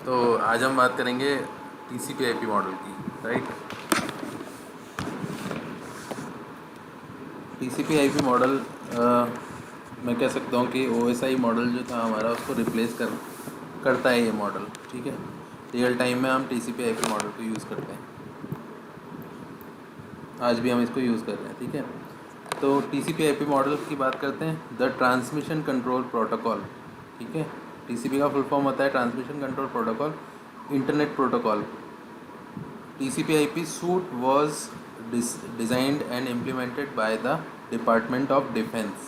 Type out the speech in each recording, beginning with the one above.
तो आज हम बात करेंगे TCP/IP मॉडल की, राइट। TCP/IP मॉडल मैं कह सकता हूँ कि OSI मॉडल जो था हमारा उसको रिप्लेस करता है ये मॉडल, ठीक है। रियल टाइम में हम TCP/IP मॉडल को यूज़ करते हैं, आज भी हम इसको यूज़ कर रहे हैं, ठीक है। तो TCP/IP मॉडल की बात करते हैं। द ट्रांसमिशन कंट्रोल प्रोटोकॉल, ठीक है। TCP का फुल फॉर्म होता है transmission control protocol, internet protocol. TCP/IP suite was designed and implemented by the Department of Defense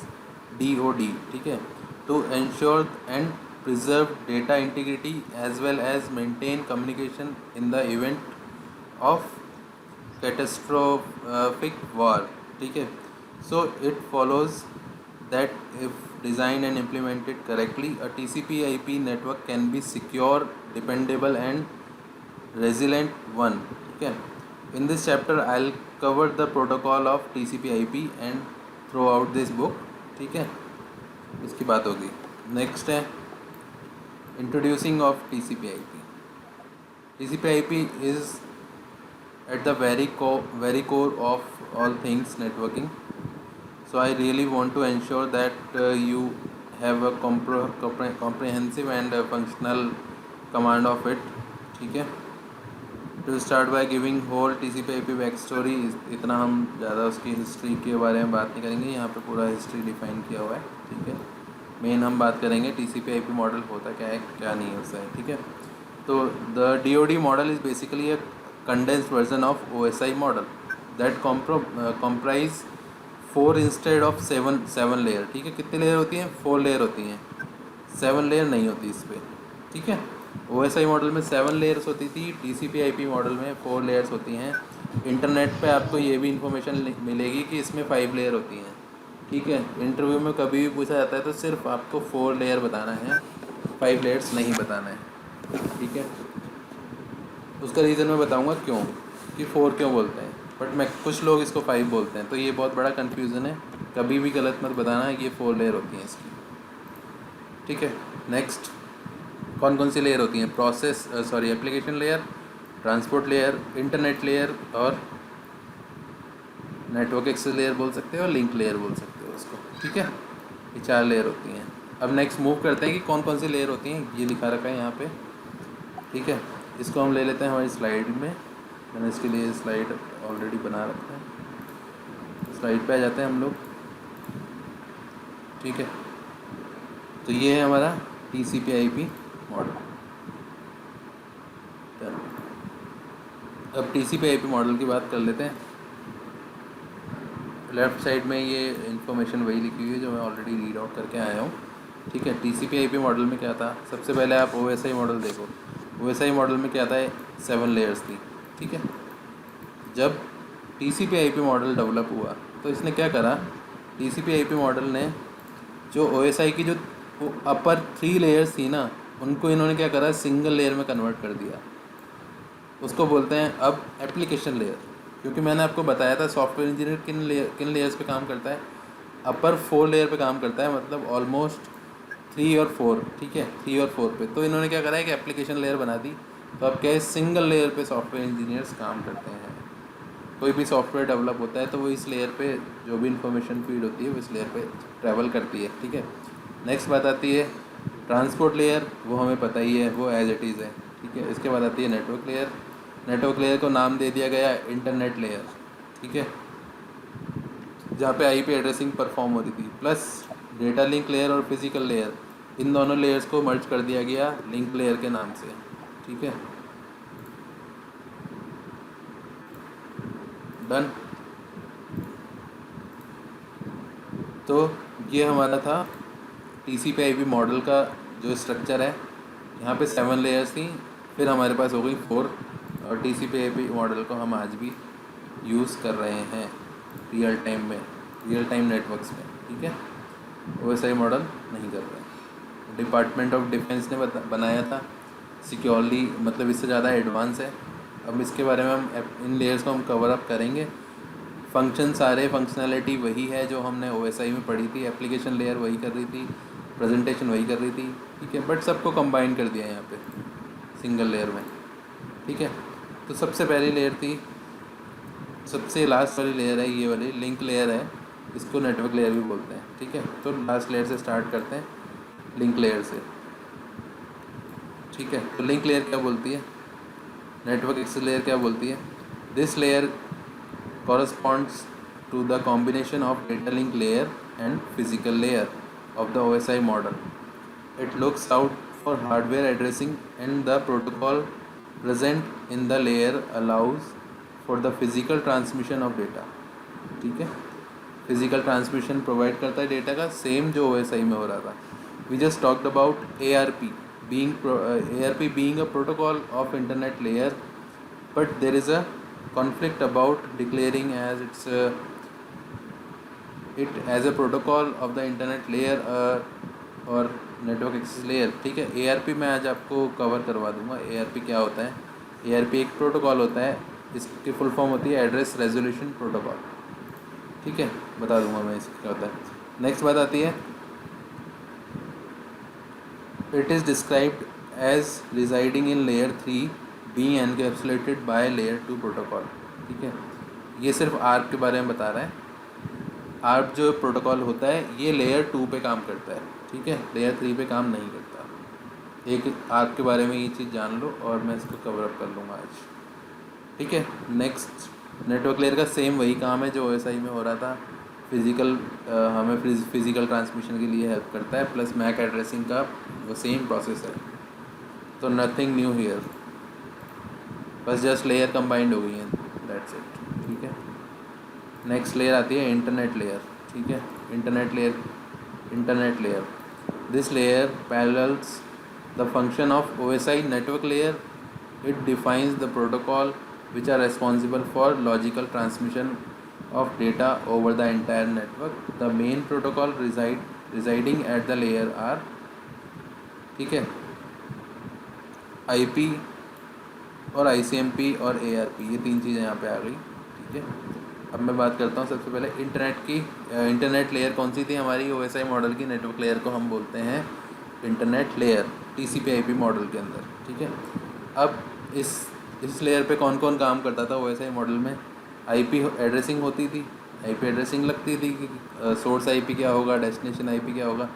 (DoD), ठीक है, to ensure and preserve data integrity as well as maintain communication in the event of catastrophic war, ठीक है। So it follows that if designed and implemented correctly, a TCP/IP network can be secure, dependable and resilient one, ठीक है। In this chapter I'll cover the protocol of TCP/IP and throughout this book, ठीक है, इसकी बात होगी। Next है introducing of TCP/IP। TCP/IP is at the very core of all things networking. So I really want to ensure that you have a comprehensive and functional command of it, ठीक है। To start by giving whole TCP/IP back story. इतना हम ज़्यादा उसकी history के बारे में बात नहीं करेंगे, यहाँ पे पूरा हिस्ट्री डिफाइन किया हुआ है, ठीक है। मेन हम बात करेंगे TCP/IP मॉडल होता क्या है, क्या नहीं होता है, ठीक है। तो the DoD model is basically a condensed version of OSI model that comprise 4 instead of 7 layer, ठीक है। कितनी लेयर होती हैं? 4 लेयर होती हैं, 7 लेयर नहीं होती इस पर, ठीक है। OSI मॉडल में 7 लेयर्स होती थी, TCP/IP मॉडल में 4 लेयर्स होती हैं। इंटरनेट पे आपको ये भी इन्फॉर्मेशन मिलेगी कि इसमें 5 लेयर होती हैं, ठीक है। इंटरव्यू में कभी भी पूछा जाता है तो सिर्फ आपको 4 लेयर बताना है, 5 लेयर्स नहीं बताना है, ठीक है। उसका रीज़न मैं बताऊंगा क्यों, कि 4 क्यों बोलते हैं, बट मैं कुछ लोग इसको 5 बोलते हैं, तो ये बहुत बड़ा कन्फ्यूज़न है। कभी भी गलत मत बताना है कि ये 4 लेयर होती हैं इसकी, ठीक है। नेक्स्ट, कौन कौन सी लेयर होती हैं? Application layer, transport layer, internet layer और नेटवर्क एक्सेस लेयर बोल सकते हो और लिंक लेयर बोल सकते हो उसको, ठीक है। ये 4 लेयर होती हैं। अब नेक्स्ट मूव करते हैं कि कौन कौन सी लेयर होती हैं, ये लिखा रखा है यहाँ पे, ठीक है। इसको हम ले लेते हैं हमारी स्लाइड में, मैंने इसके लिए स्लाइड ऑलरेडी बना रखा है। स्लाइड पे आ जाते हैं हम लोग, ठीक है। तो ये है हमारा TCP/IP मॉडल। अब TCP/IP मॉडल की बात कर लेते हैं। लेफ़्ट साइड में ये इन्फॉर्मेशन वही लिखी हुई है जो मैं ऑलरेडी रीड आउट करके आया हूँ, ठीक है। TCP/IP मॉडल में क्या था? सबसे पहले आप OSI मॉडल देखो। OSI मॉडल में क्या था? 7 लेयर्स थी, ठीक है। जब TCP/IP मॉडल डेवलप हुआ तो इसने क्या करा? TCP/IP मॉडल ने जो OSI की जो अपर 3 लेयर्स थी ना, उनको इन्होंने क्या करा? सिंगल लेयर में कन्वर्ट कर दिया। उसको बोलते हैं अब एप्लीकेशन लेयर, क्योंकि मैंने आपको बताया था सॉफ्टवेयर इंजीनियर किन लेयर्स पे काम करता है? अपर 4 लेयर पे काम करता है, मतलब ऑलमोस्ट 3 और 4, ठीक है, 3 और 4 पे। तो इन्होंने क्या करा है कि एप्लीकेशन लेयर बना दी। तो अब क्या है, सिंगल लेयर पे सॉफ्टवेयर इंजीनियर्स काम करते हैं। कोई भी सॉफ्टवेयर डेवलप होता है तो वो इस लेयर पे जो भी इंफॉर्मेशन फीड होती है वो इस लेयर पे ट्रैवल करती है, ठीक है। नेक्स्ट बात आती है ट्रांसपोर्ट लेयर, वो हमें पता ही है, वो एज इट इज़ है, ठीक है। इसके बाद आती है नेटवर्क लेयर। नेटवर्क लेयर को नाम दे दिया गया इंटरनेट लेयर, ठीक है, जहाँ पे IP एड्रेसिंग परफॉर्म होती थी। प्लस डेटा लिंक लेयर और फिजिकल लेयर, इन दोनों लेयर्स को मर्ज कर दिया गया लिंक लेयर के नाम से, ठीक है। डन। तो ये हमारा था TCP/IP मॉडल का जो स्ट्रक्चर है। यहाँ पे 7 लेयर्स थी, फिर हमारे पास हो गई 4, और TCP/IP मॉडल को हम आज भी यूज़ कर रहे हैं रियल टाइम में, रियल टाइम नेटवर्क्स में, ठीक है। OSI मॉडल नहीं कर रहे। डिपार्टमेंट ऑफ डिफेंस ने बनाया था, सिक्योरली, मतलब इससे ज़्यादा एडवांस है। अब इसके बारे में हम इन लेयर्स को हम कवर अप करेंगे। सारे फंक्शनैलिटी वही है जो हमने OSI में पढ़ी थी। एप्लीकेशन लेयर वही कर रही थी, प्रेजेंटेशन वही कर रही थी, ठीक है, बट सबको कंबाइन कर दिया यहाँ पे। सिंगल लेयर में, ठीक है। तो सबसे पहली लेयर थी, सबसे लास्ट वाली लेयर है ये वाली लिंक लेयर है, इसको नेटवर्क लेयर भी बोलते हैं, ठीक है। तो लास्ट लेयर से स्टार्ट करते हैं, लिंक लेयर से, ठीक है। तो लिंक लेयर क्या बोलती है, नेटवर्क एक्सेस लेयर क्या बोलती है? This layer corresponds to the combination of data link layer and physical layer of the OSI model. It looks out for hardware addressing, and the protocol present in the layer allows for the physical transmission of data, ठीक है। Physical transmission provide करता है data का, same जो OSI में हो रहा था। We just talked about ARP being a protocol of internet layer, but there is a conflict about declaring it as a protocol of the internet layer और network access layer, ठीक है। ARP मैं आज आपको कवर करवा दूंगा। ARP क्या होता है? ARP एक प्रोटोकॉल होता है, इसकी फुल फॉर्म होती है एड्रेस रेजोल्यूशन प्रोटोकॉल, ठीक है, बता दूंगा मैं इसका क्या होता है। नेक्स्ट बात आती है, it is described as residing in layer 3 being encapsulated by layer 2 protocol, ठीक है। ये सिर्फ ARP के बारे में बता रहा है। ARP जो प्रोटोकॉल होता है ये लेयर 2 पे काम करता है, ठीक है, लेयर 3 पे काम नहीं करता। एक ARP के बारे में ये चीज़ जान लो और मैं इसको कवर अप कर लूँगा आज, ठीक है। नेक्स्ट, नेटवर्क लेयर का सेम वही काम है जो OSI में हो रहा था। फिज़िकल हमें फिज़िकल ट्रांसमिशन के लिए हेल्प करता है, प्लस मैक एड्रेसिंग का वो सेम प्रोसेस है। तो नथिंग न्यू हियर, बस जस्ट लेयर कंबाइंड हो गई है, दैट्स इट, ठीक है। नेक्स्ट लेयर आती है इंटरनेट लेयर, ठीक है। Internet layer this layer parallels the function of OSI network layer. It defines the protocol which are responsible for logical transmission of data over the entire network. The main protocol residing at the layer are, ठीक है, IP और ICMP और ARP, ये तीन चीज़ें यहाँ पे आ गई, ठीक है। अब मैं बात करता हूँ सबसे पहले इंटरनेट की। इंटरनेट लेयर कौन सी थी हमारी OSI मॉडल की? नेटवर्क लेयर को हम बोलते हैं इंटरनेट लेयर TCP/IP मॉडल के अंदर, ठीक है। अब इस लेयर पे कौन कौन काम करता था OSI मॉडल में? IP एड्रेसिंग होती थी, IP एड्रेसिंग लगती थी कि सोर्स IP क्या होगा, डेस्टिनेशन IP क्या होगा,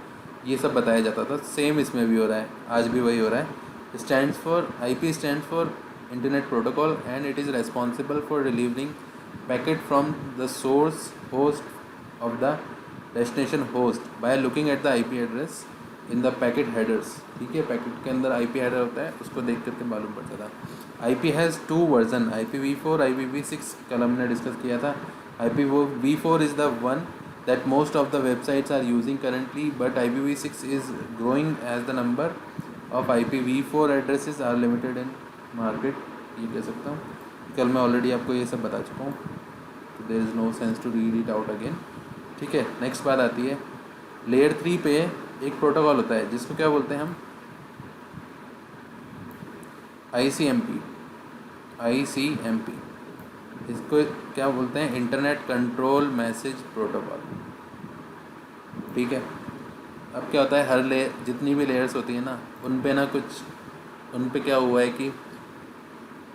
ये सब बताया जाता था। सेम इसमें भी हो रहा है, आज भी वही हो रहा है। IP stands for internet protocol and it is responsible for delivering packet from the source host of the destination host by looking at the IP address in the packet headers, ठीक है। पैकेट के अंदर IP header होता है, उसको देख करके मालूम पड़ता था। IP has 2 version, IPv4, IPv6, कल हमने डिस्कस किया था। IPv4 is the one that most of the websites are using currently, but IPv6 is growing as the number of IPv4 addresses are limited in market, ये कह सकता हूँ। कल मैं ऑलरेडी आपको ये सब बता चुका हूँ, तो there is no sense to read it out again, ठीक है। नेक्स्ट बात आती है, लेयर 3 पे एक प्रोटोकॉल होता है जिसको क्या बोलते हैं हम? ICMP। इसको क्या बोलते हैं? इंटरनेट कंट्रोल मैसेज प्रोटोकॉल, ठीक है। अब क्या होता है, हर लेयर, जितनी भी लेयर्स होती है ना, उन पे क्या हुआ है कि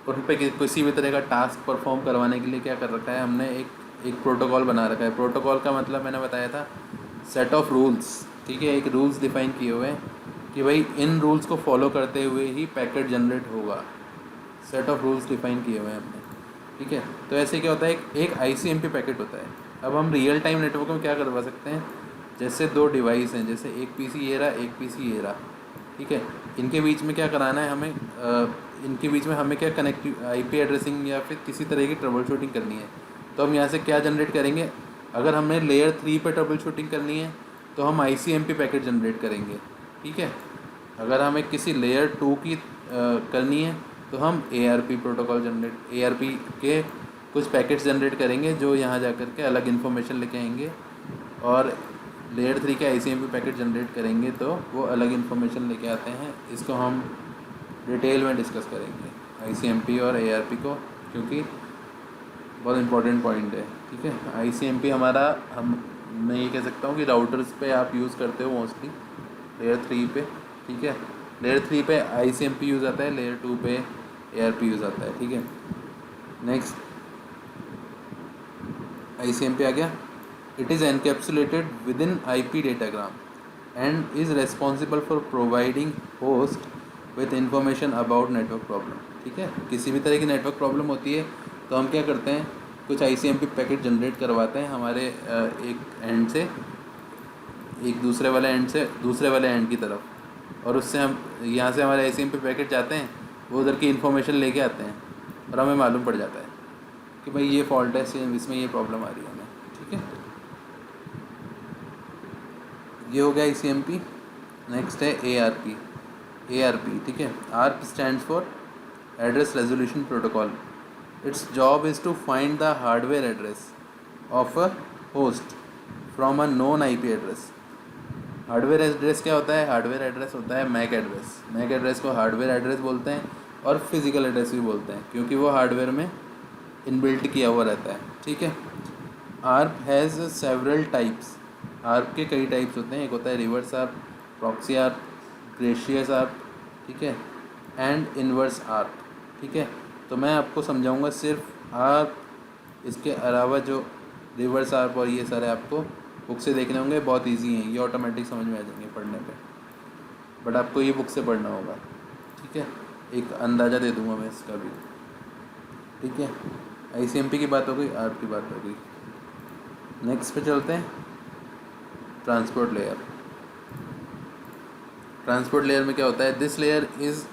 उन पे किसी भी तरह का टास्क परफॉर्म करवाने के लिए क्या कर रखा है हमने? एक प्रोटोकॉल बना रखा है। प्रोटोकॉल का मतलब मैंने बताया था सेट ऑफ रूल्स, ठीक है। एक रूल्स डिफाइन किए हुए हैं कि भाई इन रूल्स को फॉलो करते हुए ही पैकेट जनरेट होगा। सेट ऑफ रूल्स डिफाइन किए हुए हैं हमने, ठीक है। तो ऐसे क्या होता है, एक ICMP पैकेट होता है। अब हम रियल टाइम नेटवर्क में क्या करवा सकते हैं? जैसे 2 डिवाइस हैं, जैसे एक PC ये रहा, एक PC ये रहा, ठीक है। इनके बीच में क्या कराना है हमें? इनके बीच में हमें क्या कनेक्टिव IP एड्रेसिंग या फिर किसी तरह की ट्रबल शूटिंग करनी है। तो हम यहाँ से क्या जनरेट करेंगे? अगर हमें लेयर 3 पे ट्रबल शूटिंग करनी है तो हम ICMP पैकेट जनरेट करेंगे, ठीक है। अगर हमें किसी लेयर 2 की करनी है तो हम ARP प्रोटोकॉल ARP के कुछ पैकेट्स जनरेट करेंगे जो यहाँ जा कर के अलग इन्फॉर्मेशन लेके आएंगे, और लेयर 3 के ICMP पैकेट जनरेट करेंगे तो वो अलग इन्फॉर्मेशन लेके आते हैं। इसको हम डिटेल में डिस्कस करेंगे ICMP और ARP को, क्योंकि बहुत इंपॉर्टेंट पॉइंट है, ठीक है। ICMP हमारा, मैं ये कह सकता हूँ कि राउटर्स पे आप यूज़ करते हो मोस्टली, लेयर 3 पे, ठीक है। लेयर 3 पे ICMP यूज़ आता है, लेयर 2 पे ARP यूज़ आता है, ठीक है। नेक्स्ट ICMP आ गया। It is encapsulated with in IP datagram and is responsible for providing host with information about network problem, ठीक है। किसी भी तरह की नेटवर्क प्रॉब्लम होती है तो हम क्या करते हैं, कुछ ICMP पैकेट जनरेट करवाते हैं हमारे एक एंड से, एक दूसरे वाले एंड से दूसरे वाले एंड की तरफ, और उससे हम यहाँ से हमारे ICMP पैकेट जाते हैं, वो उधर की इन्फॉर्मेशन लेके आते हैं और हमें मालूम पड़ जाता है कि भाई ये फॉल्ट है, इसमें ये प्रॉब्लम आ रही है हमें, ठीक है। ये हो गया ICMP। नेक्स्ट है ARP, ठीक है। ARP stands for address resolution protocol. Its job is to find the hardware address of a host from a known IP address. Hardware address क्या होता है? हार्डवेयर एड्रेस होता है मैक एड्रेस। मैक एड्रेस को hardware address बोलते हैं और physical address भी बोलते हैं, क्योंकि वो हार्डवेयर में इनबिल्ट किया हुआ रहता है, ठीक है। ARP has several types. ARP के कई टाइप्स होते हैं। एक होता है reverse ARP, proxy ARP, gratuitous ARP, ठीक है, एंड इनवर्स आर्प, ठीक है। तो मैं आपको समझाऊंगा सिर्फ आर्प, इसके अलावा जो रिवर्स आर्प और ये सारे आपको बुक से देखने होंगे, बहुत इजी हैं, ये ऑटोमेटिक समझ में आ जाएंगे पढ़ने पे, बट आपको ये बुक से पढ़ना होगा, ठीक है। एक अंदाज़ा दे दूंगा मैं इसका भी, ठीक है। ICMP की बात हो गई, आर्प की बात हो गई। नेक्स्ट पे चलते हैं, ट्रांसपोर्ट लेयर। ट्रांसपोर्ट लेयर में क्या होता है? This layer is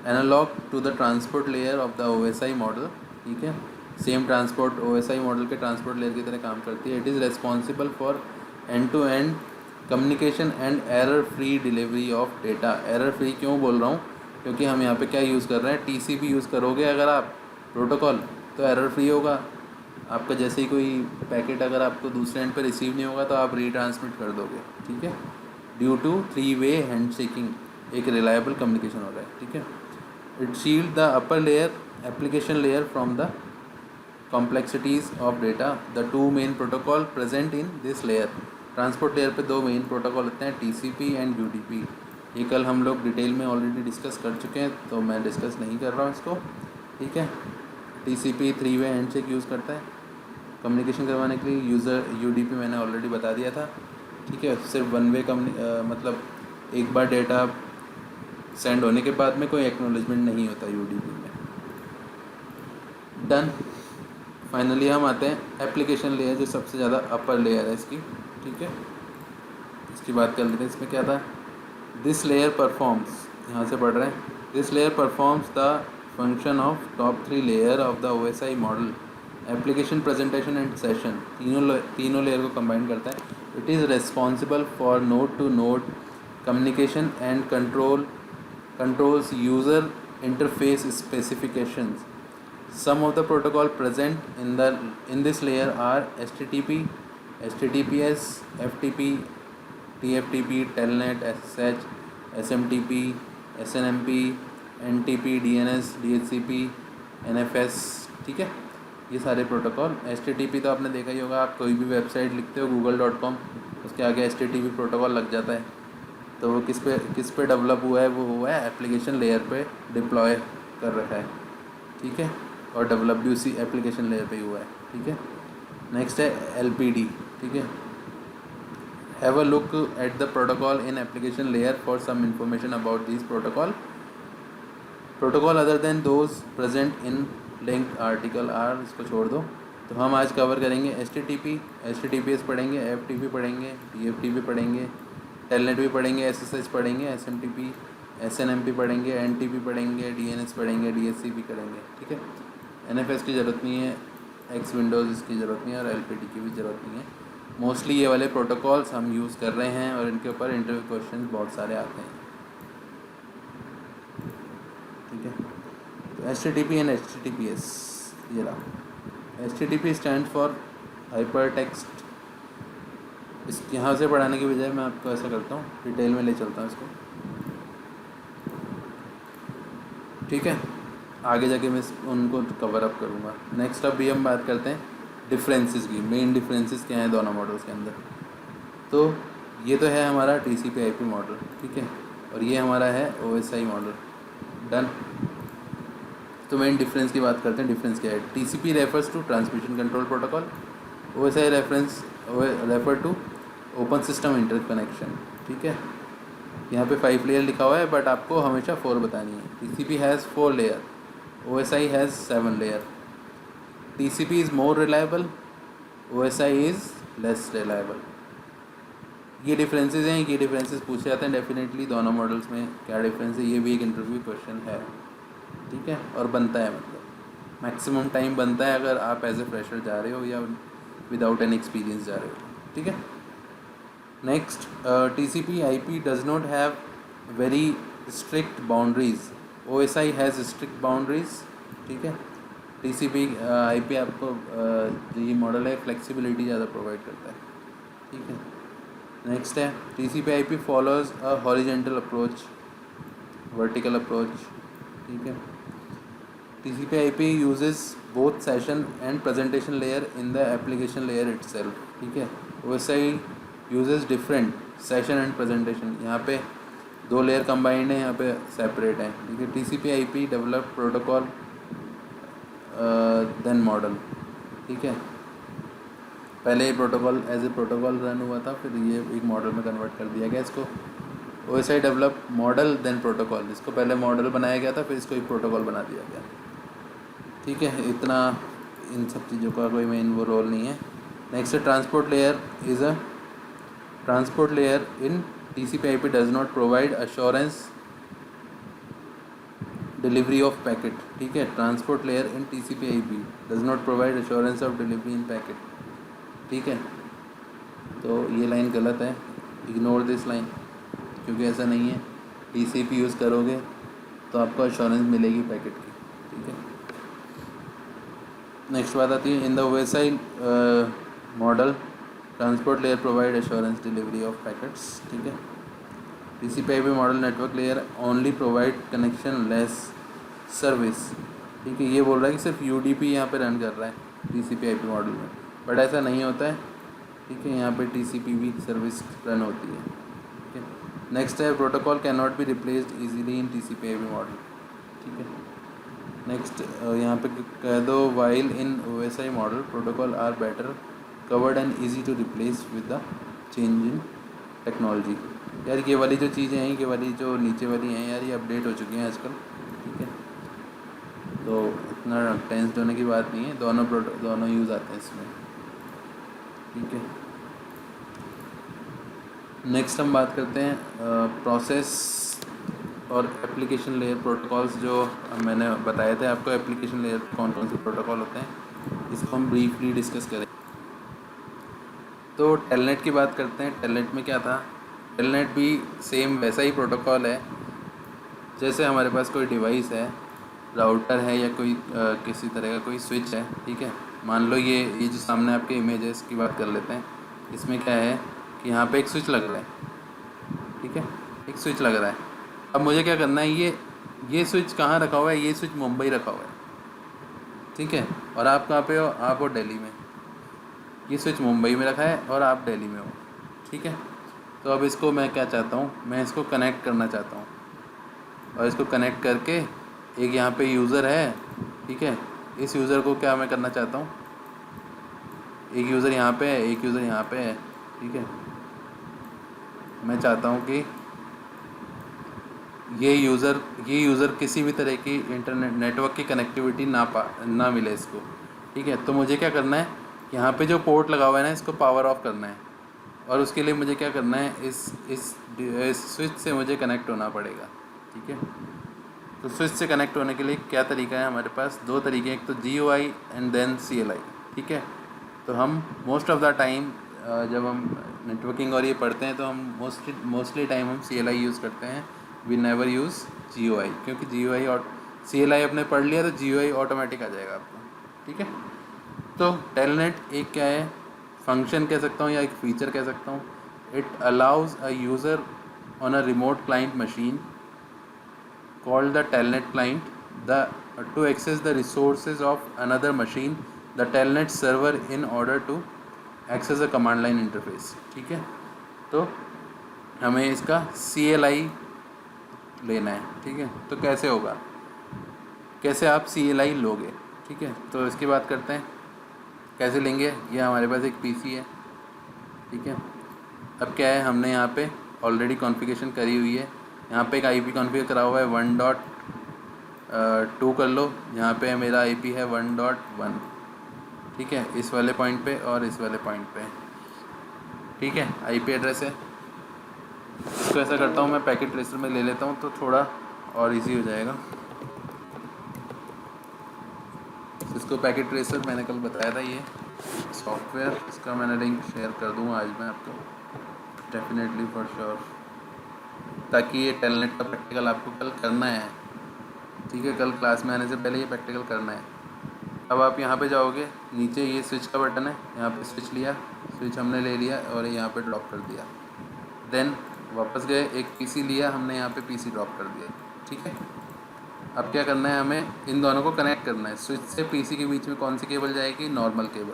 analogue to the transport layer of the OSI model, ठीक है। सेम ट्रांसपोर्ट OSI मॉडल के ट्रांसपोर्ट लेयर की तरह काम करती है। It is responsible for end to end communication and error free delivery of data. Error free क्यों बोल रहा हूँ? क्योंकि हम यहाँ पे क्या यूज़ कर रहे हैं, TCP यूज़ करोगे अगर आप प्रोटोकॉल, तो एरर फ्री होगा आपका। जैसे ही कोई पैकेट अगर आपको दूसरे एंड पे रिसीव नहीं होगा तो आप रीट्रांसमिट कर दोगे, ठीक है। ड्यू टू 3-वे हैंडशेकिंग एक रिलायबल कम्युनिकेशन हो रहा है, ठीक है। It shield the upper layer application layer from the complexities of data. The two main protocol present in this layer. Transport layer पे दो मेन प्रोटोकॉल होते हैं, TCP एंड UDP। ये कल हम लोग डिटेल में ऑलरेडी डिस्कस कर चुके हैं, तो मैं डिस्कस नहीं कर रहा हूँ इसको, ठीक है। TCP 3-वे हैंडशेक यूज़ करता है कम्युनिकेशन करवाने के लिए। यूज़र UDP मैंने ऑलरेडी बता दिया था, ठीक है। सिर्फ 1-वे मतलब एक बार डेटा सेंड होने के बाद में कोई एक्नॉलेजमेंट नहीं होता UDP में। डन। फाइनली हम आते हैं एप्लीकेशन लेयर, जो सबसे ज़्यादा अपर लेयर है इसकी, ठीक है। इसकी बात कर लेते हैं। इसमें क्या था? दिस लेयर परफॉर्म्स, यहाँ से पढ़ रहे हैं, this layer performs the function of top 3 layer of the OSI model. Application, presentation and session, तीनों लेयर को कंबाइन करता है। It is responsible for node to node communication and controls user interface specifications. Some of the protocol present in this layer are HTTP, HTTPS, FTP, TFTP, Telnet, SSH, SMTP, SNMP, NTP, DNS, DHCP, NFS, ठीक है। ये सारे protocol. HTTP तो आपने देखा ही होगा, आप कोई भी वेबसाइट लिखते हो google.com, उसके आगे HTTP प्रोटोकॉल लग जाता है। तो वो किस पे डेवलप हुआ है? वो हुआ है एप्लीकेशन लेयर पे डिप्लॉय कर रखा है, ठीक है, और डेवलप भी उसी एप्लीकेशन लेयर पे ही हुआ है, ठीक है। नेक्स्ट है LPD, ठीक है। Have a look at the protocol in application layer for some information about this protocol other than those present in link article are. इसको छोड़ दो। तो हम आज कवर करेंगे HTTP, HTTPS पढ़ेंगे, FTP पढ़ेंगे, TFTP पढ़ेंगे, टेलनेट भी पढ़ेंगे, SSH पढ़ेंगे, SMTP, SNMP पढ़ेंगे, NTP पढ़ेंगे, DNS पढ़ेंगे, DHCP करेंगे, ठीक है। NFS की ज़रूरत नहीं है, X विंडोज़ इसकी ज़रूरत नहीं है, और LPD की भी ज़रूरत नहीं है। मोस्टली ये वाले प्रोटोकॉल्स हम यूज़ कर रहे हैं और इनके ऊपर इंटरव्यू क्वेश्चन बहुत सारे आते हैं, ठीक है। तो HTTP एंड HTTPS, ये रहा। HTTP stand for hyper text. इस यहाँ से पढ़ाने की बजाय मैं आपको ऐसा करता हूँ, डिटेल में ले चलता हूँ इसको, ठीक है। आगे जाके मैं उनको कवर अप करूँगा। नेक्स्ट अभी हम बात करते हैं डिफरेंसेस की। मेन डिफरेंसेस क्या हैं दोनों मॉडल्स के अंदर? तो ये तो है हमारा TCP/IP मॉडल, ठीक है। और ये हमारा है OSI मॉडल। डन। तो मेन डिफरेंस की बात करते हैं। डिफरेंस क्या है? TCP refers to transmission control protocol, OSI refer to open system interconnection. ठीक है, यहाँ पे 5 लेयर लिखा हुआ है बट आपको हमेशा 4 बतानी है। TCP has 4 layer, OSI has 7 layer. TCP is more reliable, OSI is less reliable. ये डिफरेंसेस हैं, ये डिफरेंसेस पूछे जाते हैं डेफिनेटली दोनों मॉडल्स में। क्या डिफरेंस है, ये भी एक इंटरव्यू क्वेश्चन है। ठीक है, और बनता है, मतलब मैक्सिमम टाइम बनता है अगर आप एज ए फ्रेशर जा रहे हो या विदाउट एनी एक्सपीरियंस जा रहे हो। ठीक है, next, TCP IP does not have very strict boundaries, OSI has strict boundaries. ठीक है, TCP IP आपको जो ये मॉडल है फ्लेक्सिबिलिटी ज़्यादा प्रोवाइड करता है। ठीक है, नेक्स्ट है TCP IP follows a horizontal approach, vertical approach. ठीक है, TCP IP uses both session and presentation layer in the application layer itself. ठीक है, OSI uses different session and presentation। यहाँ पे 2 लेयर कंबाइंड है, यहाँ पे सेपरेट है। ठीक है, TCP IP develop protocol then model. ठीक है, पहले ये protocol as a protocol run हुआ था, फिर ये एक मॉडल में कन्वर्ट कर दिया गया इसको। OSI develop model then protocol, इसको पहले मॉडल बनाया गया था, फिर इसको एक प्रोटोकॉल बना दिया गया। ठीक है, इतना इन सब चीज़ों का कोई मेन वो रोल नहीं है। Next, transport layer is a transport layer in TCP IP does not provide assurance delivery of packet. ठीक है, transport layer in TCP IP does not provide assurance of delivery in packet. ठीक है, तो ये line गलत है, ignore this line, क्योंकि ऐसा नहीं है। TCP यूज़ करोगे तो आपको अश्योरेंस मिलेगी पैकेट की। ठीक है, नेक्स्ट बात आती है, in the OSI modal transport layer provide assurance delivery of packets. ठीक है, TCP IP model network layer only provide connection less service. ठीक है, ये बोल रहा है कि सिर्फ UDP यहाँ पे रन कर रहा है TCP IP मॉडल में, बट ऐसा नहीं होता है। ठीक है, यहाँ पे TCP भी सर्विस रन होती है। ठीक है, नेक्स्ट है, protocol can not be replaced easily in TCP IP model. ठीक है, नेक्स्ट यहाँ पे कह दो, while in OSI model protocol are better covered and easy to replace with the change in technology. यार ये वाली जो चीज़ें हैं, ये वाली जो नीचे वाली हैं यार, ये अपडेट हो चुकी हैं आजकल। ठीक है, तो इतना टेंस्ड होने की बात नहीं है, दोनों यूज़ आते हैं इसमें। ठीक है, नेक्स्ट हम बात करते हैं प्रोसेस और एप्लीकेशन लेयर प्रोटोकॉल्स। जो मैंने बताए थे आपको एप्लीकेशन लेयर कौन कौन से प्रोटोकॉल होते हैं, इसको हम ब्रीफली डिस्कस करें। तो टेलनेट की बात करते हैं। टेलनेट में क्या था? टेलनेट भी सेम वैसा ही प्रोटोकॉल है, जैसे हमारे पास कोई डिवाइस है, राउटर है या कोई किसी तरह का कोई स्विच है। ठीक है, मान लो ये जो सामने आपके इमेज है, इसकी बात कर लेते हैं। इसमें क्या है कि यहाँ पे एक स्विच लग रहा है। ठीक है, एक स्विच लग रहा है। अब मुझे क्या करना है, ये स्विच कहाँ रखा हुआ है? ये स्विच मुंबई रखा हुआ है। ठीक है, और आप कहाँ पे हो? आप हो दिल्ली में। ये स्विच मुंबई में रखा है और आप दिल्ली में हो। ठीक है, तो अब इसको मैं क्या चाहता हूँ, मैं इसको कनेक्ट करना चाहता हूँ, और इसको कनेक्ट करके एक यहाँ पे यूज़र है। ठीक है, इस यूज़र को क्या मैं करना चाहता हूँ, एक यूज़र यहाँ पे है, एक यूज़र यहाँ पे है। ठीक है, मैं चाहता हूँ कि ये यूज़र किसी भी तरह की इंटरनेट नेटवर्क की कनेक्टिविटी ना मिले इसको। ठीक है, तो मुझे क्या करना है, यहाँ पे जो पोर्ट लगा हुआ है ना, इसको पावर ऑफ करना है, और उसके लिए मुझे क्या करना है, इस स्विच से मुझे कनेक्ट होना पड़ेगा। ठीक है, तो स्विच से कनेक्ट होने के लिए क्या तरीका है हमारे पास? 2 तरीके हैं, एक तो GUI एंड देन CLI। ठीक है, तो हम मोस्ट ऑफ़ द टाइम जब हम नेटवर्किंग और ये पढ़ते हैं तो हम मोस्टली टाइम हम CLI यूज़ करते हैं, वी नेवर यूज़ GUI, क्योंकि GUI और CLI आपने पढ़ लिया तो GUI ऑटोमेटिक आ जाएगा आपको। ठीक है, तो टेलनेट एक क्या है, फंक्शन कह सकता हूँ या एक फीचर कह सकता हूँ। It allows a user on a remote client machine called the telnet client to access the resources of another machine, the telnet server, in order to access a command line interface। ठीक है, तो हमें इसका CLI लेना है, ठीक है। तो कैसे होगा, कैसे आप CLI लोगे, ठीक है। तो इसकी बात करते हैं कैसे लेंगे। ये हमारे पास एक PC है, ठीक है। अब क्या है, हमने यहाँ पे ऑलरेडी कॉन्फ़िगरेशन करी हुई है। यहाँ पे एक IP कॉन्फ़िगर करा हुआ है 1.2 कर लो। यहाँ पे मेरा IP है 1.1, ठीक है, इस वाले पॉइंट पे और इस वाले पॉइंट पे, ठीक है। IP एड्रेस है। इसको ऐसा करता हूँ मैं पैकेट ट्रेसर में ले लेता हूँ तो थोड़ा और इजी हो जाएगा। इसको पैकेट ट्रेसर मैंने कल बताया था, ये सॉफ्टवेयर, इसका मैंने लिंक शेयर कर दूँगा आज मैं आपको, डेफिनेटली फॉर श्योर, ताकि ये टेलनेट का प्रैक्टिकल आपको कल करना है, ठीक है। कल क्लास में आने से पहले ये प्रैक्टिकल करना है। अब आप यहाँ पे जाओगे, नीचे ये स्विच का बटन है, यहाँ पे स्विच लिया, स्विच हमने ले लिया और यहाँ पे ड्रॉप कर दिया। देन वापस गए, एक PC लिया हमने, यहाँ पे PC ड्रॉप कर दिया, ठीक है। अब क्या करना है, हमें इन दोनों को कनेक्ट करना है। स्विच से PC के बीच में कौन सी केबल जाएगी, नॉर्मल केबल।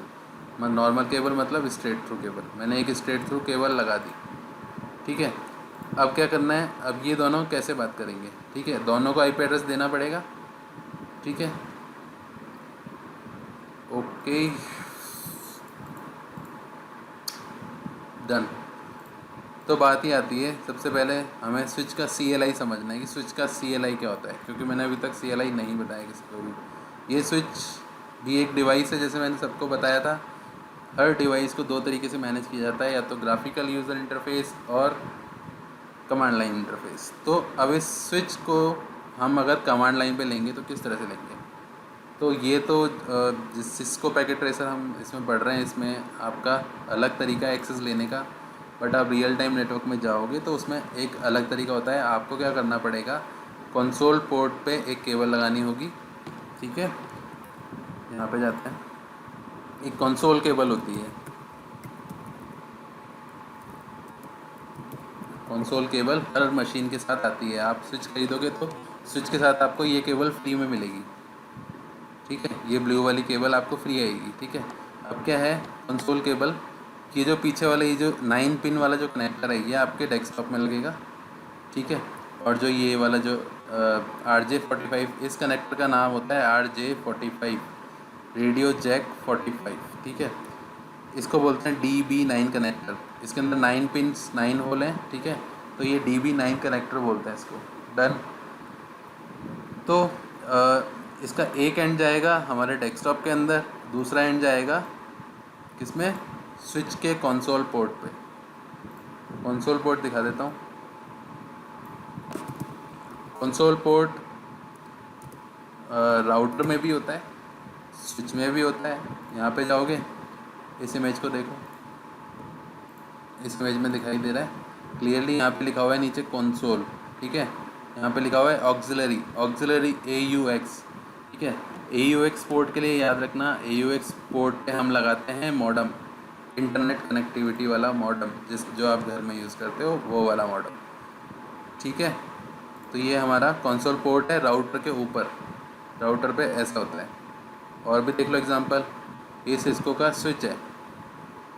नॉर्मल केबल मतलब स्ट्रेट थ्रू केबल, मैंने एक स्ट्रेट थ्रू केबल लगा दी, ठीक है। अब क्या करना है, अब ये दोनों कैसे बात करेंगे, ठीक है। दोनों को IP एड्रेस देना पड़ेगा, ठीक है। Okay, done. तो बात ही आती है, सबसे पहले हमें स्विच का CLI समझना है कि स्विच का CLI क्या होता है, क्योंकि मैंने अभी तक CLI नहीं बताया किसी को भी। ये स्विच भी एक डिवाइस है, जैसे मैंने सबको बताया था। हर डिवाइस को दो तरीके से मैनेज किया जाता है, या तो ग्राफिकल यूज़र इंटरफेस और कमांड लाइन इंटरफेस। तो अब इस स्विच को हम अगर कमांड लाइन पे लेंगे तो किस तरह से लेंगे। तो ये तो जिस सिस्को पैकेट ट्रेसर हम इसमें पढ़ रहे हैं, इसमें आपका अलग तरीका है एक्सेस लेने का। बट आप रियल टाइम नेटवर्क में जाओगे तो उसमें एक अलग तरीका होता है। आपको क्या करना पड़ेगा, कंसोल पोर्ट पे एक केबल लगानी होगी, ठीक है। यहाँ पे जाते हैं, एक कंसोल केबल होती है, कंसोल केबल हर मशीन के साथ आती है। आप स्विच खरीदोगे तो स्विच के साथ आपको ये केबल फ्री में मिलेगी, ठीक है। ये ब्लू वाली केबल आपको फ्री आएगी, ठीक है। अब क्या है, कंसोल केबल की जो पीछे वाला ये जो 9 पिन वाला जो कनेक्टर है, ये आपके डेस्कटॉप में लगेगा, ठीक है। और जो ये वाला जो RJ45, इस कनेक्टर का नाम होता है RJ45, रेडियो जैक 45, ठीक है। इसको बोलते हैं DB9 कनेक्टर। इसके अंदर 9 पिन्स, 9 होल हैं, ठीक है। तो ये DB9 कनेक्टर बोलते हैं इसको। डन। तो इसका एक एंड जाएगा हमारे डेस्कटॉप के अंदर, दूसरा एंड जाएगा किसमें, स्विच के कंसोल पोर्ट पे। कंसोल पोर्ट दिखा देता हूँ। कंसोल पोर्ट राउटर में भी होता है, स्विच में भी होता है। यहाँ पे जाओगे, इस इमेज को देखो, इस इमेज में दिखाई दे रहा है क्लियरली। यहाँ पे लिखा हुआ है नीचे कंसोल, ठीक है। यहाँ पे लिखा हुआ है ऑक्सिलरी, ऑक्सिलरी AUX, ठीक है। AUX पोर्ट के लिए याद रखना, AUX पोर्ट पे हम लगाते हैं मॉडम, इंटरनेट कनेक्टिविटी वाला मॉडम, जो आप घर में यूज़ करते हो वो वाला मॉडम, ठीक है। तो ये हमारा कंसोल पोर्ट है राउटर के ऊपर, राउटर पे ऐसा होता है। और भी देख लो एग्जांपल, ये सिस्को का स्विच है,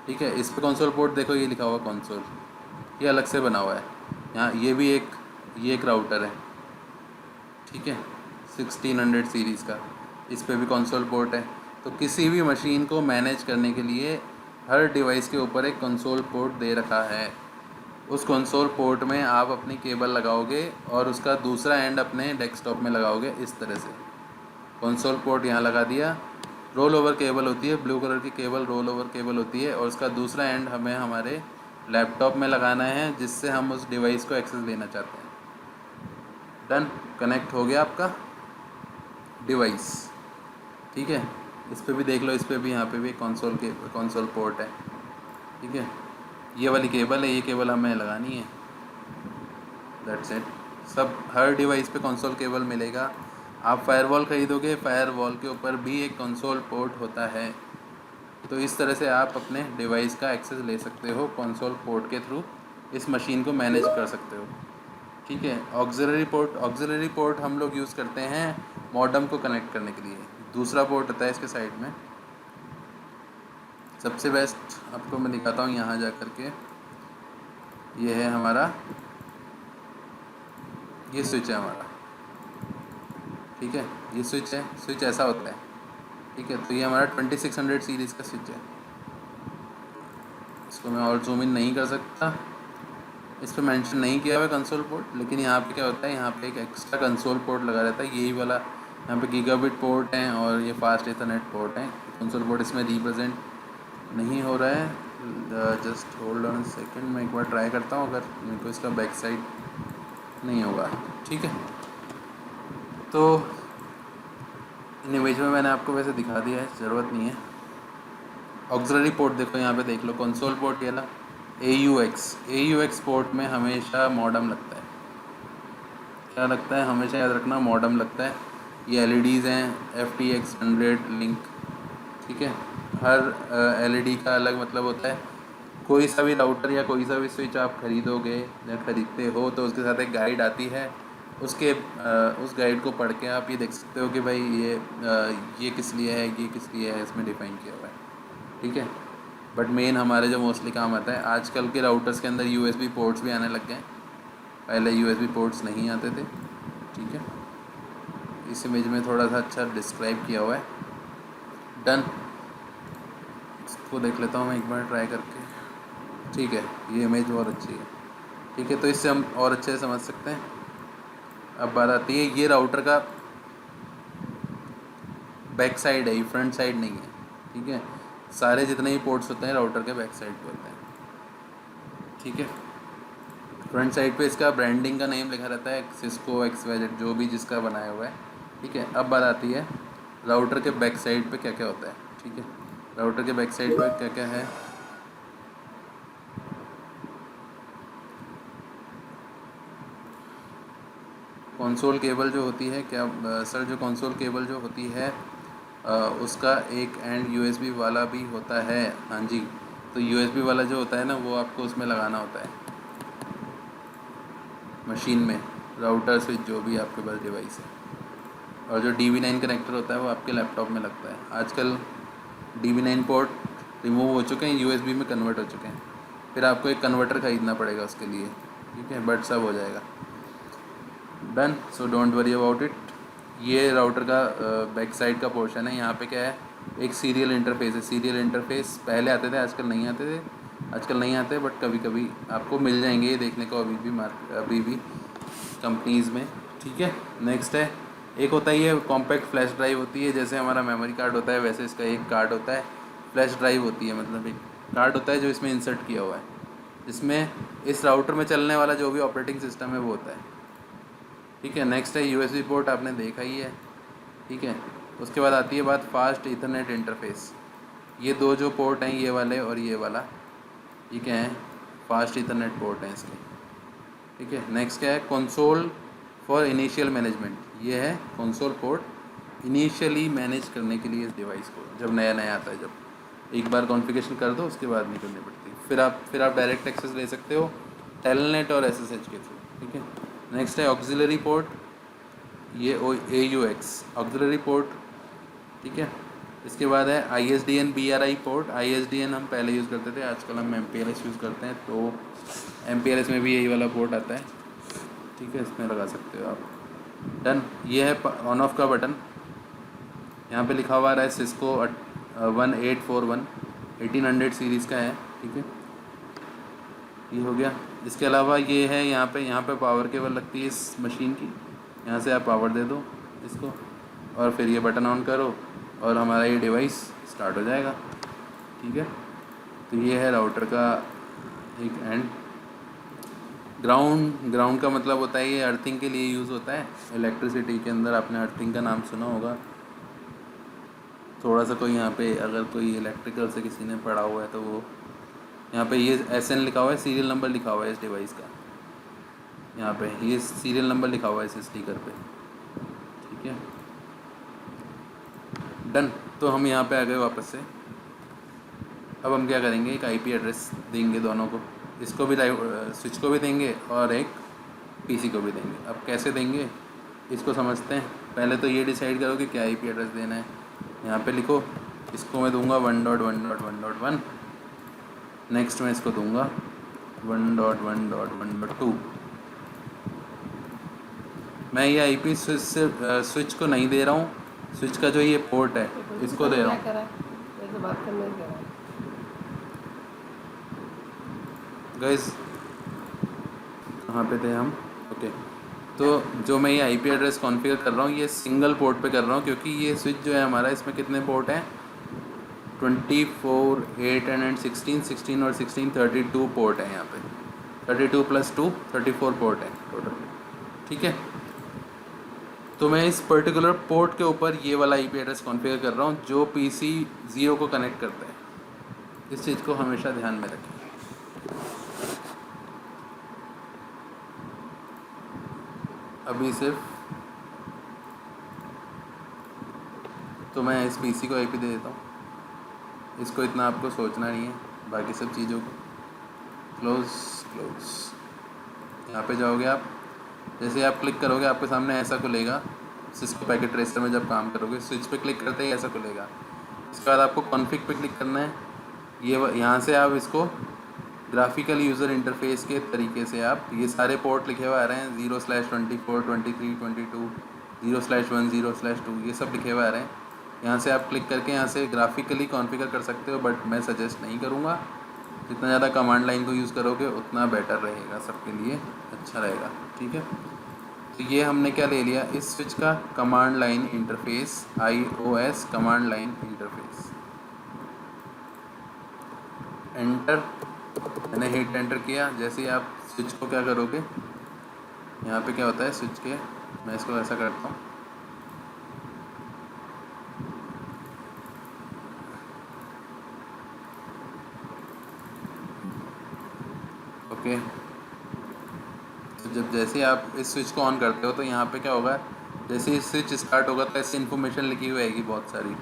ठीक है। इस पे कंसोल पोर्ट देखो, ये लिखा हुआ कंसोल, ये अलग से बना हुआ है। यहाँ ये एक राउटर है, ठीक है, 1600 सीरीज़ का, इस पे भी कंसोल पोर्ट है। तो किसी भी मशीन को मैनेज करने के लिए हर डिवाइस के ऊपर एक कंसोल पोर्ट दे रखा है। उस कंसोल पोर्ट में आप अपनी केबल लगाओगे और उसका दूसरा एंड अपने डेस्कटॉप में लगाओगे इस तरह से। कंसोल पोर्ट यहाँ लगा दिया, रोल ओवर केबल होती है, ब्लू कलर की केबल रोल ओवर केबल होती है, और उसका दूसरा एंड हमें हमारे लैपटॉप में लगाना है, जिससे हम उस डिवाइस को एक्सेस लेना चाहते हैं। डन, कनेक्ट हो गया आपका डिवाइस, ठीक है। इस पे भी देख लो, इस पे भी, यहाँ पे भी कंसोल पोर्ट है, ठीक है। ये वाली केबल है, ये केबल हमें लगानी है, दैट्स इट। सब हर डिवाइस पे कंसोल केबल मिलेगा। आप फायरवॉल ख़रीदोगे, फायरवॉल के ऊपर भी एक कंसोल पोर्ट होता है। तो इस तरह से आप अपने डिवाइस का एक्सेस ले सकते हो, कंसोल पोर्ट के थ्रू इस मशीन को मैनेज कर सकते हो, ठीक है। ऑक्सिलरी पोर्ट हम लोग यूज़ करते हैं मॉडम को कनेक्ट करने के लिए। दूसरा पोर्ट होता है इसके साइड में, सबसे बेस्ट आपको मैं दिखाता हूँ यहाँ जा कर के। ये है हमारा ये स्विच है हमारा, ठीक है, ये स्विच है, स्विच ऐसा होता है, ठीक है। तो ये हमारा 2600 सीरीज़ का स्विच है। इसको मैं और जूम इन नहीं कर सकता, इस पर मेंशन नहीं किया हुआ है कंसोल पोर्ट, लेकिन यहाँ पे क्या होता है, यहाँ पे एक एक्स्ट्रा कंसोल पोर्ट लगा रहता है, यही वाला। यहाँ पे गीगाबिट पोर्ट है और ये फास्ट इथरनेट पोर्ट है। कंसोल पोर्ट इसमें रिप्रेजेंट नहीं हो रहा है। जस्ट होल्ड ऑन सेकंड, मैं एक बार ट्राई करता हूँ, अगर मेरे को इसका बैक साइड नहीं होगा, ठीक है। तो इन इमेज में मैंने आपको वैसे दिखा दिया है, ज़रूरत नहीं है। ऑक्सिलरी पोर्ट देखो, यहाँ पे देख लो, कंसोल पोर्ट ये ला AUX पोर्ट में हमेशा मॉडम लगता है। क्या लगता है, हमेशा याद रखना, मॉडम लगता है। ये LEDs हैं FTX 100 लिंक, ठीक है। हर LED का अलग मतलब होता है। कोई सा भी राउटर या कोई सा भी स्विच आप खरीदोगे या ख़रीदते हो तो उसके साथ एक गाइड आती है। उसके उस गाइड को पढ़ के आप ये देख सकते हो कि भाई ये किस लिए है, ये किस लिए है, इसमें डिफ़ाइन किया हुआ है, ठीक है। बट मेन हमारे जो मोस्टली काम आता है, आजकल के राउटर्स के अंदर USB पोर्ट्स भी आने लग गए हैं, पहले USB पोर्ट्स नहीं आते थे, ठीक है। इस इमेज में थोड़ा सा अच्छा डिस्क्राइब किया हुआ है। डन, इसको देख लेता हूँ मैं एक बार ट्राई करके, ठीक है। ये इमेज बहुत अच्छी है, ठीक है। तो इससे हम और अच्छे से समझ सकते हैं। अब बात आती है, ये राउटर का बैक साइड है, ये फ्रंट साइड नहीं है, ठीक है। सारे जितने भी पोर्ट्स होते हैं राउटर के बैक साइड पे होते हैं, ठीक है। फ्रंट साइड पे इसका ब्रांडिंग का नेम लिखा रहता है, सिस्को XYZ, जो भी जिसका बनाया हुआ है, ठीक है। अब बात आती है राउटर के बैक साइड पे क्या क्या होता है, ठीक है। राउटर के बैक साइड पे क्या क्या है, कंसोल केबल जो होती है, क्या सर, जो कंसोल केबल जो होती है उसका एक एंड USB वाला भी होता है, हाँ जी। तो USB वाला जो होता है ना, वो आपको उसमें लगाना होता है मशीन में, राउटर स्विच जो भी आपके पास डिवाइस है। और जो DB9 कनेक्टर होता है वो आपके लैपटॉप में लगता है। आजकल DB9 पोर्ट रिमूव हो चुके हैं, USB में कन्वर्ट हो चुके हैं, फिर आपको एक कन्वर्टर ख़रीदना पड़ेगा उसके लिए, ठीक है। बट सब हो जाएगा। Done, so don't worry about it. ये राउटर का बैक साइड का पोर्शन है। यहाँ पे क्या है, एक सीरियल इंटरफेस है। सीरियल इंटरफेस पहले आते थे, आजकल नहीं आते थे, आजकल नहीं आते, बट कभी कभी आपको मिल जाएंगे ये देखने को अभी भी कंपनीज़ में, ठीक है। नेक्स्ट है, एक होता है ये कॉम्पैक्ट फ्लैश ड्राइव होती है, जैसे हमारा मेमोरी कार्ड होता है वैसे इसका एक कार्ड होता है, फ्लैश ड्राइव होती है, मतलब एक कार्ड होता है जो इसमें इंसर्ट किया हुआ है, जिसमें इस राउटर में चलने वाला जो भी ऑपरेटिंग सिस्टम है वो होता है, ठीक है। नेक्स्ट है USB पोर्ट, आपने देखा ही है, ठीक है। उसके बाद आती है बात फास्ट इथरनेट इंटरफेस। ये दो जो पोर्ट हैं, ये वाले और ये वाला, ये क्या है, फास्ट इथरनेट पोर्ट हैं इसके, ठीक है। नेक्स्ट क्या है, कंसोल फॉर इनिशियल मैनेजमेंट। ये है कंसोल पोर्ट इनिशियली मैनेज करने के लिए इस डिवाइस को, जब नया नया आता है, जब एक बार कॉन्फ़िगरेशन कर दो उसके बाद नहीं करनी पड़ती, फिर आप डायरेक्ट एक्सेस ले सकते हो टेलनेट और SSH के थ्रू, ठीक है। नेक्स्ट है ऑक्सिलरी पोर्ट, ये AUX ऑक्सिलरी पोर्ट, ठीक है। इसके बाद है ISDN BRI पोर्ट। ISDN हम पहले यूज़ करते थे, आजकल हम MPLS यूज़ करते हैं, तो MPLS में भी यही वाला पोर्ट आता है, ठीक है, इसमें लगा सकते हो आप। डन, ये है ऑन ऑफ का बटन, यहाँ पे लिखा हुआ रहा है सिस्को 1841 1800 सीरीज़ का है, ठीक है, ये हो गया। इसके अलावा ये है, यहाँ पे पावर केबल लगती है इस मशीन की, यहाँ से आप पावर दे दो इसको और फिर ये बटन ऑन करो और हमारा ये डिवाइस स्टार्ट हो जाएगा, ठीक है। तो ये है राउटर का एक एंड। ग्राउंड का मतलब होता है ये अर्थिंग के लिए यूज़ होता है। इलेक्ट्रिसिटी के अंदर आपने अर्थिंग का नाम सुना होगा, थोड़ा सा कोई यहाँ पे अगर कोई इलेक्ट्रिकल से किसी ने पढ़ा हुआ है तो वो यहाँ पे ये SN लिखा हुआ है, सीरियल नंबर लिखा हुआ है इस डिवाइस का, यहाँ पे ये सीरियल नंबर लिखा हुआ है इस स्टिकर पे, ठीक है। डन, तो हम यहाँ पे आ गए वापस से। अब हम क्या करेंगे, एक IP एड्रेस देंगे दोनों को, इसको भी स्विच को भी देंगे और एक PC को भी देंगे। अब कैसे देंगे इसको समझते हैं। पहले तो ये डिसाइड करो कि क्या IP एड्रेस देना है, यहाँ पे लिखो। इसको मैं दूंगा 1.1.1.1, नेक्स्ट मैं इसको दूंगा 1.1.1.2, मैं ये आईपी स्विच को नहीं दे रहा हूँ, स्विच का जो ये पोर्ट है इसको दे रहा हूँ। बात करने ही कह रहा है। गाइस कहाँ पे थे हम? ओके, तो जो मैं ये आईपी एड्रेस कॉन्फ़िगर कर रहा हूँ ये सिंगल पोर्ट पे कर रहा हूँ, क्योंकि ये स्विच जो है हमारा इसमें कितने पोर्ट हैं? 24, 8 एंड 16, 16 और 16, 32 पोर्ट है यहाँ पे। 32 + 2 34 पोर्ट है टोटल, ठीक है। तो मैं इस पर्टिकुलर पोर्ट के ऊपर ये वाला आईपी एड्रेस कॉन्फ़िगर कर रहा हूँ जो पीसी 0 को कनेक्ट करता है। इस चीज़ को हमेशा ध्यान में रखें। अभी सिर्फ तो मैं इस पीसी को आईपी दे देता हूँ, इसको इतना आपको सोचना नहीं है, बाकी सब चीज़ों को क्लोज। यहाँ पे जाओगे आप, जैसे आप क्लिक करोगे आपके सामने ऐसा खुलेगा। सिस्को पैकेट ट्रेसर में जब काम करोगे स्विच पे क्लिक करते ही ऐसा खुलेगा। इसके बाद आपको कॉन्फ़िग पे क्लिक करना है। ये यहाँ से आप इसको ग्राफिकल यूज़र इंटरफेस के तरीके से आप ये सारे पोर्ट लिखे हुए आ रहे हैं 0/24, 23, 22, 0/1, 0/2 ये सब लिखे हुए आ रहे हैं। यहाँ से आप क्लिक करके यहाँ से ग्राफिकली कॉन्फ़िगर कर सकते हो, बट मैं सजेस्ट नहीं करूँगा। जितना ज़्यादा कमांड लाइन को यूज़ करोगे उतना बेटर रहेगा, सबके लिए अच्छा रहेगा, ठीक है। तो ये हमने क्या ले लिया इस स्विच का command line interface, iOS command line interface. Enter, मैंने हिट एंटर किया। जैसे ही आप स्विच को क्या करोगे, यहाँ पे क्या होता है स्विच के, मैं इसको ऐसा करता हूँ, ओके। तो जब जैसे ही आप इस स्विच को ऑन करते हो तो यहाँ पे क्या होगा, जैसे ही स्विच स्टार्ट होगा तो ऐसी इन्फॉर्मेशन लिखी हुई आएगी बहुत सारी।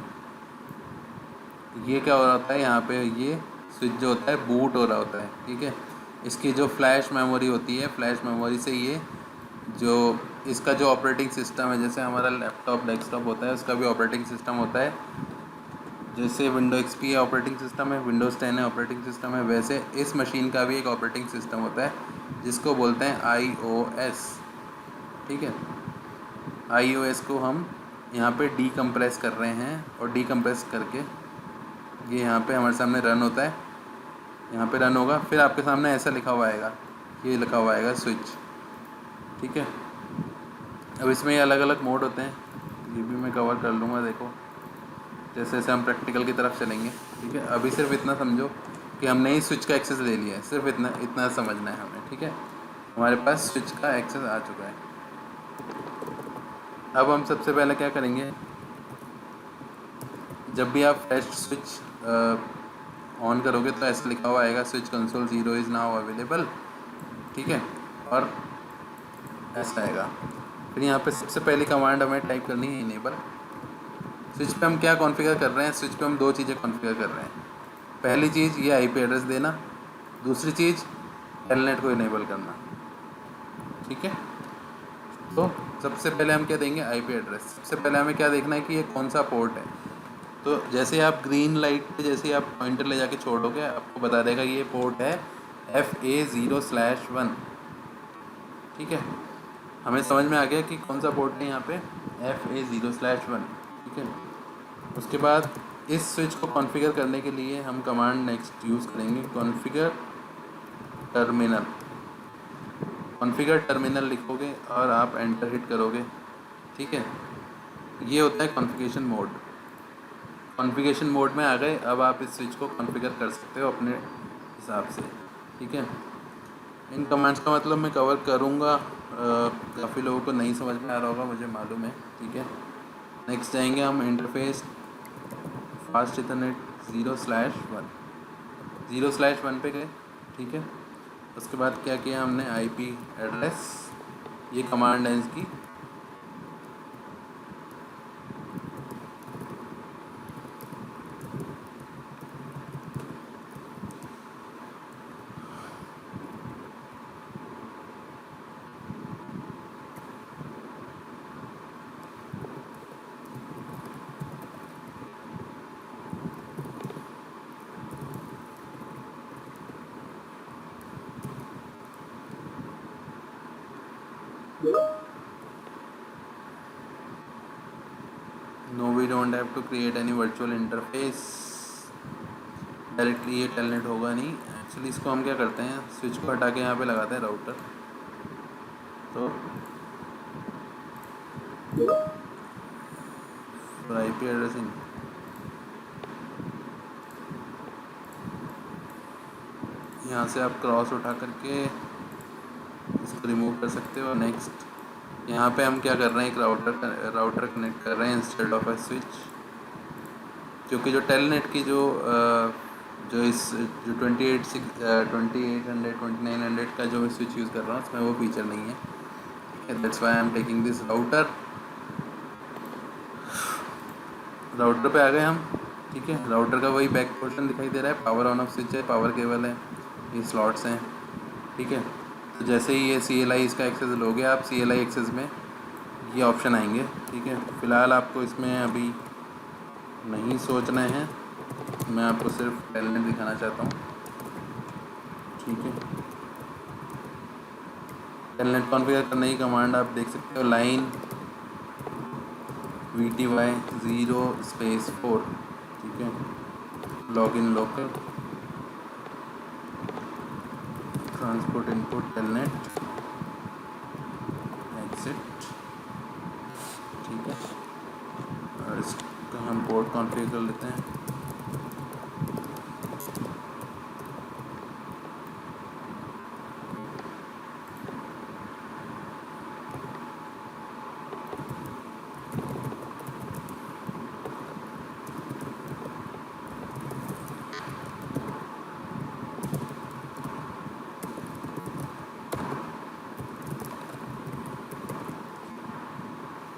ये क्या हो रहा होता है यहाँ पे, ये स्विच जो होता है बूट हो रहा होता है, ठीक है। इसकी जो फ्लैश मेमोरी होती है, फ्लैश मेमोरी से ये जो इसका जो ऑपरेटिंग सिस्टम है, जैसे हमारा लैपटॉप डेस्कटॉप होता है उसका भी ऑपरेटिंग सिस्टम होता है। जैसे विंडो एक्सपी ऑपरेटिंग सिस्टम है, विंडोज़ 10 है ऑपरेटिंग सिस्टम है, वैसे इस मशीन का भी एक ऑपरेटिंग सिस्टम होता है जिसको बोलते हैं iOS, ठीक है। iOS को हम यहाँ पे डीकम्प्रेस कर रहे हैं, और डीकम्प्रेस करके ये यहाँ पे हमारे सामने रन होता है। यहाँ पे रन होगा, फिर आपके सामने ऐसा लिखा हुआ आएगा, ये लिखा हुआ आएगा स्विच, ठीक है। अब इसमें ये अलग अलग मोड होते हैं, ये भी मैं कवर कर लूँगा, देखो जैसे जैसे हम प्रैक्टिकल की तरफ चलेंगे, ठीक है। अभी सिर्फ इतना समझो कि हमने ही स्विच का एक्सेस ले लिया है, सिर्फ इतना इतना समझना है हमें, ठीक है। हमारे पास स्विच का एक्सेस आ चुका है। अब हम सबसे पहले क्या करेंगे, जब भी आप फ्लैश स्विच ऑन करोगे तो ऐसा लिखा हुआ आएगा switch console 0 is now available, ठीक है, और ऐसा आएगा। फिर यहाँ पे सबसे पहली कमांड हमें टाइप करनी है इनेबल। स्विच पे हम क्या कॉन्फ़िगर कर रहे हैं, स्विच पे हम दो चीज़ें कॉन्फ़िगर कर रहे हैं। पहली चीज़ ये आईपी एड्रेस देना, दूसरी चीज़ टेलनेट को इनेबल करना, ठीक है। तो सबसे पहले हम क्या देंगे, आईपी एड्रेस। सबसे पहले हमें क्या देखना है कि ये कौन सा पोर्ट है। तो जैसे आप ग्रीन लाइट पे जैसे ही आप पॉइंटर ले जाके छोड़ोगे आपको बता देगा ये पोर्ट है FA0/1, ठीक है। हमें समझ में आ गया कि कौन सा पोर्ट है यहाँ पे, FA0/1, ठीक है। उसके बाद इस स्विच को कॉन्फ़िगर करने के लिए हम कमांड नेक्स्ट यूज़ करेंगे, कॉन्फ़िगर टर्मिनल। कॉन्फ़िगर टर्मिनल लिखोगे और आप एंटर हिट करोगे, ठीक है। ये होता है कॉन्फ़िगरेशन मोड। कॉन्फ़िगरेशन मोड में आ गए, अब आप इस स्विच को कॉन्फ़िगर कर सकते हो अपने हिसाब से, ठीक है। इन कमांड्स का मतलब मैं कवर करूँगा, काफ़ी लोगों को नहीं समझ में आ रहा होगा मुझे मालूम है, ठीक है। नेक्स्ट जाएंगे हम इंटरफेस, फास्ट इथरनेट 0/1, 0/1 पे गए, ठीक है। उसके बाद क्या किया हमने, आईपी एड्रेस, ये कमांड है इसकी, no we don't have to create any virtual interface. Directly ये टेलनेट होगा नहीं। एक्चुअली इसको हम क्या करते हैं, स्विच को हटा के यहाँ पे लगाते हैं राउटर। तो IP एड्रेसिंग यहाँ से आप क्रॉस उठा करके इसको रिमूव कर सकते हो। नेक्स्ट यहाँ पे हम क्या कर रहे हैं, एक राउटर कनेक्ट कर रहे हैं इंस्टेड ऑफ अ स्विच, क्योंकि जो टेलनेट की जो 2800 का जो मैं स्विच यूज़ कर रहा हूँ उसमें वो फीचर नहीं है। That's why I am taking this router पे आ गए हम। ठीक है, राउटर का वही बैक पोर्शन दिखाई दे रहा है, पावर ऑन ऑफ स्विच है, पावर केबल है, ये स्लॉट्स हैं। ठीक है, तो जैसे ही ये CLI इसका एक्सेस लोगे आप, CLI एक्सेस में ये ऑप्शन आएंगे। ठीक है, फ़िलहाल आपको इसमें अभी नहीं सोचना है, मैं आपको सिर्फ टेलनेट दिखाना चाहता हूँ। ठीक है, टेलनेट कॉन्फ़िगर करने की कमांड आप देख सकते हो, लाइन VTY 0/4। ठीक है, login local transport input telnet exit. ठीक है, और इसका हम पोर्ट कॉन्फ़िगर कर लेते हैं।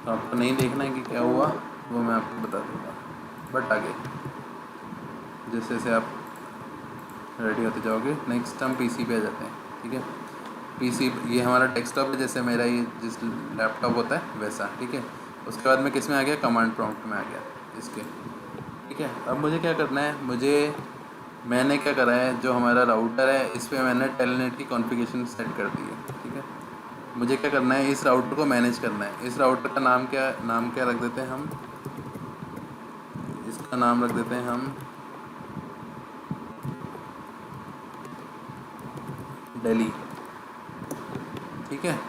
तो आपको नहीं देखना है कि क्या हुआ, वो मैं आपको बता दूँगा, बट आगे जैसे जैसे आप रेडी होते जाओगे। नेक्स्ट हम PC पे आ जाते हैं। ठीक है, PC ये हमारा डेस्कटॉप है, जैसे मेरा ये जिस लैपटॉप होता है वैसा। ठीक है, उसके बाद में किस में आ गया, कमांड प्रॉम्प्ट में आ गया इसके। ठीक है, अब मुझे क्या करना है, मैंने क्या करा है, जो हमारा राउटर है इस पर मैंने टेलनेट की कॉन्फ़िगरेशन सेट कर दी है। ठीक है, मुझे क्या करना है, इस राउटर को मैनेज करना है। इस राउटर का नाम क्या रख देते हैं हम, इसका नाम रख देते हैं हम दिल्ली। ठीक है,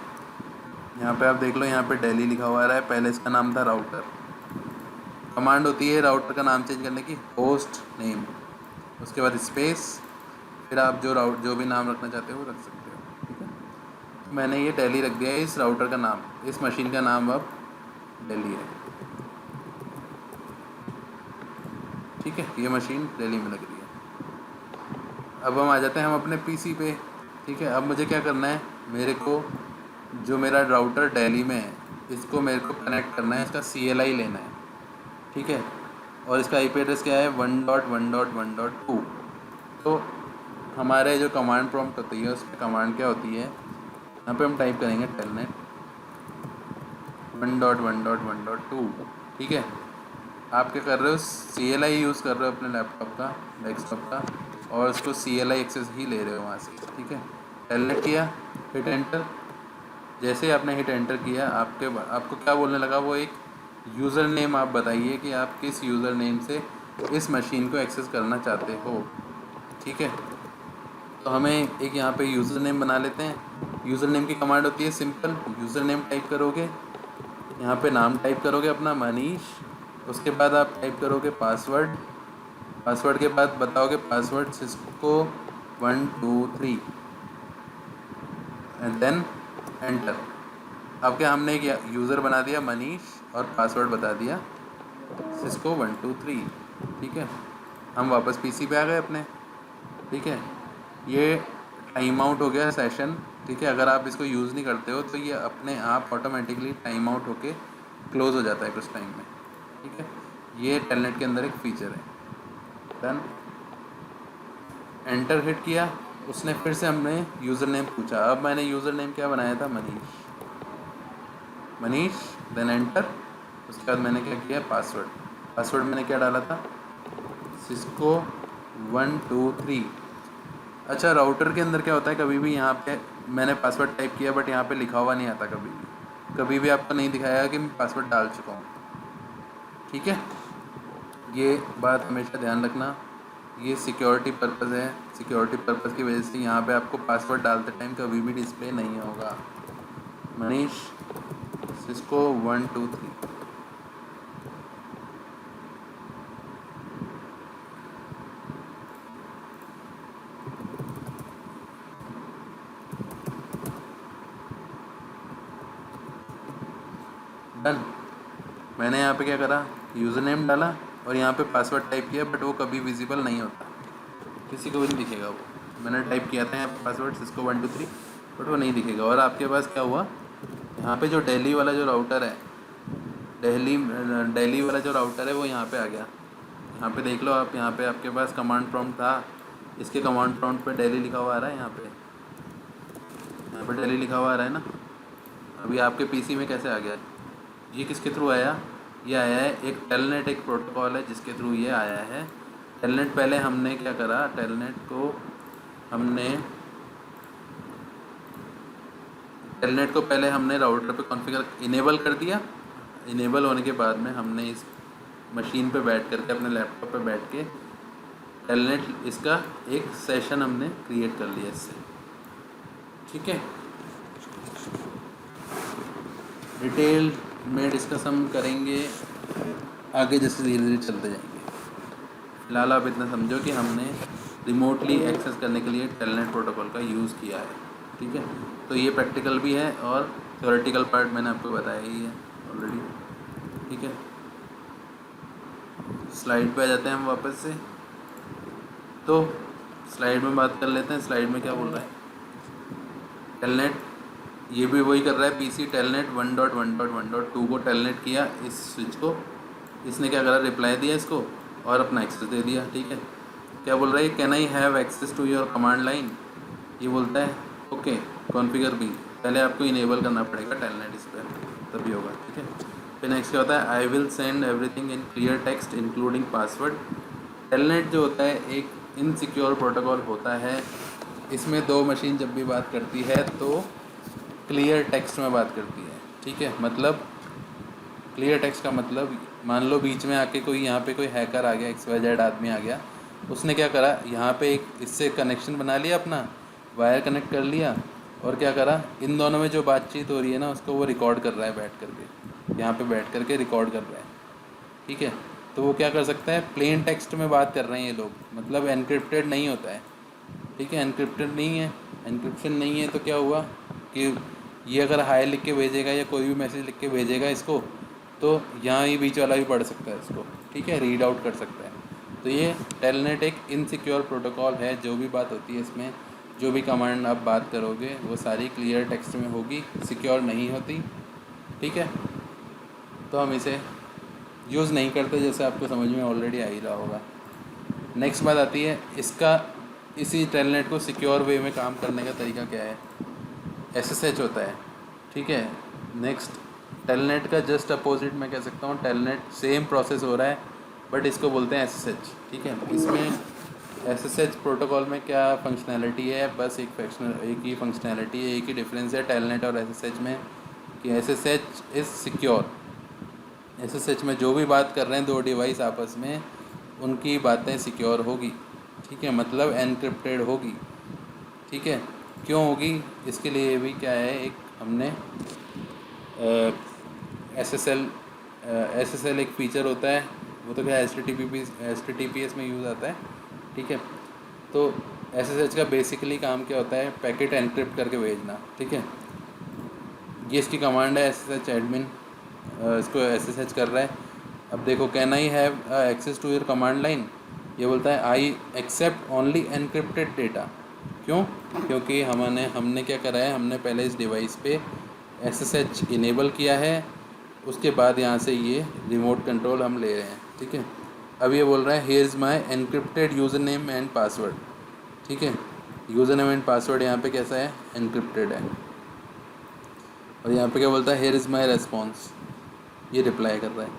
यहाँ पे आप देख लो, यहाँ पे दिल्ली लिखा हुआ आ रहा है, पहले इसका नाम था राउटर। कमांड होती है राउटर का नाम चेंज करने की, होस्ट नेम, उसके बाद स्पेस, फिर आप जो भी नाम रखना चाहते हो वो रख सकते हो। ठीक है, तो मैंने ये दिल्ली रख दिया है, इस राउटर का नाम, इस मशीन का नाम अब दिल्ली है। ठीक है, ये मशीन दिल्ली में लग रही है। अब हम आ जाते हैं हम अपने PC पे। ठीक है, अब मुझे क्या करना है, मेरे को जो मेरा राउटर दिल्ली में है इसको मेरे को कनेक्ट करना है, इसका CLI लेना है। ठीक है, और इसका IP एड्रेस क्या है, 1.1.1.2। तो हमारे जो कमांड प्रॉम्प्ट होती है उसमें कमांड क्या होती है, यहाँ पे हम टाइप करेंगे टेलनेट 1.1.1.2। ठीक है, आप क्या कर रहे हो, CLI यूज़ कर रहे हो अपने लैपटॉप का, डेस्कटॉप का, और उसको CLI एक्सेस ही ले रहे हो वहाँ से। ठीक है, टेलनेट किया, हिट एंटर। जैसे ही आपने हिट एंटर किया, आपको क्या बोलने लगा, वो एक यूज़र नेम आप बताइए कि आप किस यूज़र नेम से इस मशीन को एक्सेस करना चाहते हो। ठीक है, तो हमें एक यहाँ पे यूज़र नेम बना लेते हैं। यूज़र नेम की कमांड होती है सिंपल, यूज़र नेम टाइप करोगे, यहाँ पे नाम टाइप करोगे अपना मनीष, उसके बाद आप टाइप करोगे पासवर्ड के बाद बताओगे password Cisco 1 2 3 and then enter. अब क्या, हमने एक यूज़र बना दिया मनीष और पासवर्ड बता दिया सिस्को 1 2 3। ठीक है, हम वापस PC पे आ गए अपने। ठीक है, ये टाइम आउट हो गया सेशन। ठीक है, अगर आप इसको यूज़ नहीं करते हो तो ये अपने आप ऑटोमेटिकली टाइम आउट होके क्लोज़ हो जाता है कुछ टाइम में। ठीक है, ये टेलनेट के अंदर एक फ़ीचर है। डन, एंटर हिट किया, उसने फिर से हमने यूज़र नेम पूछा। अब मैंने यूज़र नेम क्या बनाया था, मनीष, देन एंटर। उसके बाद मैंने क्या किया, पासवर्ड मैंने क्या डाला था, सिस्को 1 2 3। अच्छा, राउटर के अंदर क्या होता है, कभी भी यहाँ पे मैंने पासवर्ड टाइप किया बट यहाँ पे लिखा हुआ नहीं आता, कभी भी आपको नहीं दिखाया कि मैं पासवर्ड डाल चुका हूँ। ठीक है, ये बात हमेशा ध्यान रखना। ये सिक्योरिटी पर्पज़ है, सिक्योरिटी पर्पज़ की वजह से यहाँ पे आपको पासवर्ड डालते टाइम कभी भी डिस्प्ले नहीं होगा। मनीष, सिस्को 123। डन। मैंने यहाँ पे क्या करा, यूज़र नेम डाला और यहाँ पे पासवर्ड टाइप किया, बट वो कभी विजिबल नहीं होता, किसी को भी नहीं दिखेगा वो। मैंने टाइप किया था यहाँ पे पासवर्ड सिस्को 123, बट वो नहीं दिखेगा। और आपके पास क्या हुआ, यहाँ पे जो दिल्ली वाला जो राउटर है, दिल्ली वाला जो राउटर है वो यहाँ पे आ गया। यहाँ पे देख लो आप, यहाँ पे आपके पास कमांड प्रॉम्प्ट था, इसके कमांड प्रॉम्प्ट पे दिल्ली लिखा हुआ आ रहा है, यहाँ पे दिल्ली लिखा हुआ आ रहा है ना। अभी आपके पीसी में कैसे आ गया, ये किसके थ्रू आया, ये आया है एक टेलनेट, एक प्रोटोकॉल है जिसके थ्रू ये आया है। टेलनेट पहले हमने क्या करा, टेलनेट को पहले हमने राउटर पे कॉन्फ़िगर इनेबल कर दिया। इनेबल होने के बाद में हमने इस मशीन पे बैठ करके, अपने लैपटॉप पे बैठ के टेलनेट इसका एक सेशन हमने क्रिएट कर लिया इससे। ठीक है, डिटेल में डिस्कस हम करेंगे आगे, जैसे धीरे धीरे चलते जाएंगे। फिलहाल आप इतना समझो कि हमने रिमोटली एक्सेस करने के लिए टेलनेट प्रोटोकॉल का यूज़ किया है। ठीक है, तो ये प्रैक्टिकल भी है और थ्योरेटिकल पार्ट मैंने आपको बताया ही है ऑलरेडी। ठीक है, स्लाइड पे आ जाते हैं हम वापस से। तो स्लाइड में बात कर लेते हैं, स्लाइड में क्या बोल रहा है टेलनेट, ये भी वही कर रहा है पीसी। टेलनेट 1.1.1.2 को टेलनेट किया इस स्विच को, इसने क्या करा, रिप्लाई दिया इसको और अपना एक्सेस दे दिया। ठीक है, क्या बोल रहा है, can I have access to your command line, ये बोलता है ओके कॉन्फ़िगर भी। पहले आपको इनेबल करना पड़ेगा टेलनेट इस पर, तभी होगा। ठीक है, फिर नेक्स्ट क्या होता है, I will send everything in clear text including password. Telnet जो होता है एक इनसिक्योर प्रोटोकॉल होता है, इसमें दो मशीन जब भी बात करती है तो क्लियर टेक्स्ट में बात करती है। ठीक है, मतलब क्लियर टेक्स्ट का मतलब, मान लो बीच में आके कोई, यहाँ पे कोई हैकर आ गया, XYZ आदमी आ गया, उसने क्या करा, यहाँ पे एक इससे कनेक्शन बना लिया, अपना वायर कनेक्ट कर लिया और क्या करा, इन दोनों में जो बातचीत हो रही है ना उसको वो रिकॉर्ड कर रहा है बैठ करके, यहाँ पे बैठ करके रिकॉर्ड कर रहा है। ठीक है, तो वो क्या कर सकता है, प्लेन टेक्स्ट में बात कर रहे हैं ये लोग, मतलब एनक्रिप्टेड नहीं होता है। ठीक है, एनक्रिप्टेड नहीं है, एनक्रिप्शन नहीं है, तो क्या हुआ कि ये अगर हाई लिख के भेजेगा या कोई भी मैसेज लिख के भेजेगा इसको, तो यहाँ ये बीच वाला भी पढ़ सकता है इसको। ठीक है, रीड आउट कर सकता है। तो ये टेलनेट एक इनसिक्योर प्रोटोकॉल है, जो भी बात होती है इसमें, जो भी कमांड आप बात करोगे वो सारी क्लियर टेक्स्ट में होगी, सिक्योर नहीं होती। ठीक है, तो हम इसे यूज़ नहीं करते, जैसे आपको समझ में ऑलरेडी आ ही रहा होगा। नेक्स्ट बात आती है इसका, इसी टेलनेट को सिक्योर वे में काम करने का तरीका क्या है, SSH होता है। ठीक है, नेक्स्ट टेलनेट का जस्ट अपोजिट मैं कह सकता हूँ, टेलनेट सेम प्रोसेस हो रहा है बट इसको बोलते हैं SSH। ठीक है, इसमें SSH प्रोटोकॉल में क्या फंक्शनैलिटी है, बस एक ही फंक्शनैलिटी है, एक ही डिफरेंस है टेलनेट और SSH में, कि SSH इज़ सिक्योर। SSH में जो भी बात कर रहे हैं दो डिवाइस आपस में, उनकी बातें सिक्योर होगी। ठीक है, मतलब एनक्रिप्टेड होगी। ठीक है, क्यों होगी, इसके लिए भी क्या है, एक हमने SSL एक फ़ीचर होता है, वो तो क्या HTTPS में यूज़ आता है। ठीक है, तो SSH का बेसिकली काम क्या होता है, पैकेट एनक्रिप्ट करके भेजना। ठीक है, ये इसकी कमांड है, SSH एडमिन इसको SSH कर रहा है। अब देखो, can I have access to your command line, ये बोलता है I accept only encrypted data. क्यों, क्योंकि हमने क्या करा है, हमने पहले इस डिवाइस पे SSH इनेबल किया है, उसके बाद यहाँ से ये रिमोट कंट्रोल हम ले रहे हैं। ठीक है, अब ये बोल रहा है here is my encrypted user name and password. ठीक है, यूज़र नेम एंड पासवर्ड यहाँ पे कैसा है, एनक्रिप्टेड है। और यहाँ पे क्या बोलता है, हियर इज़ माई रेस्पॉन्स, ये रिप्लाई कर रहा है।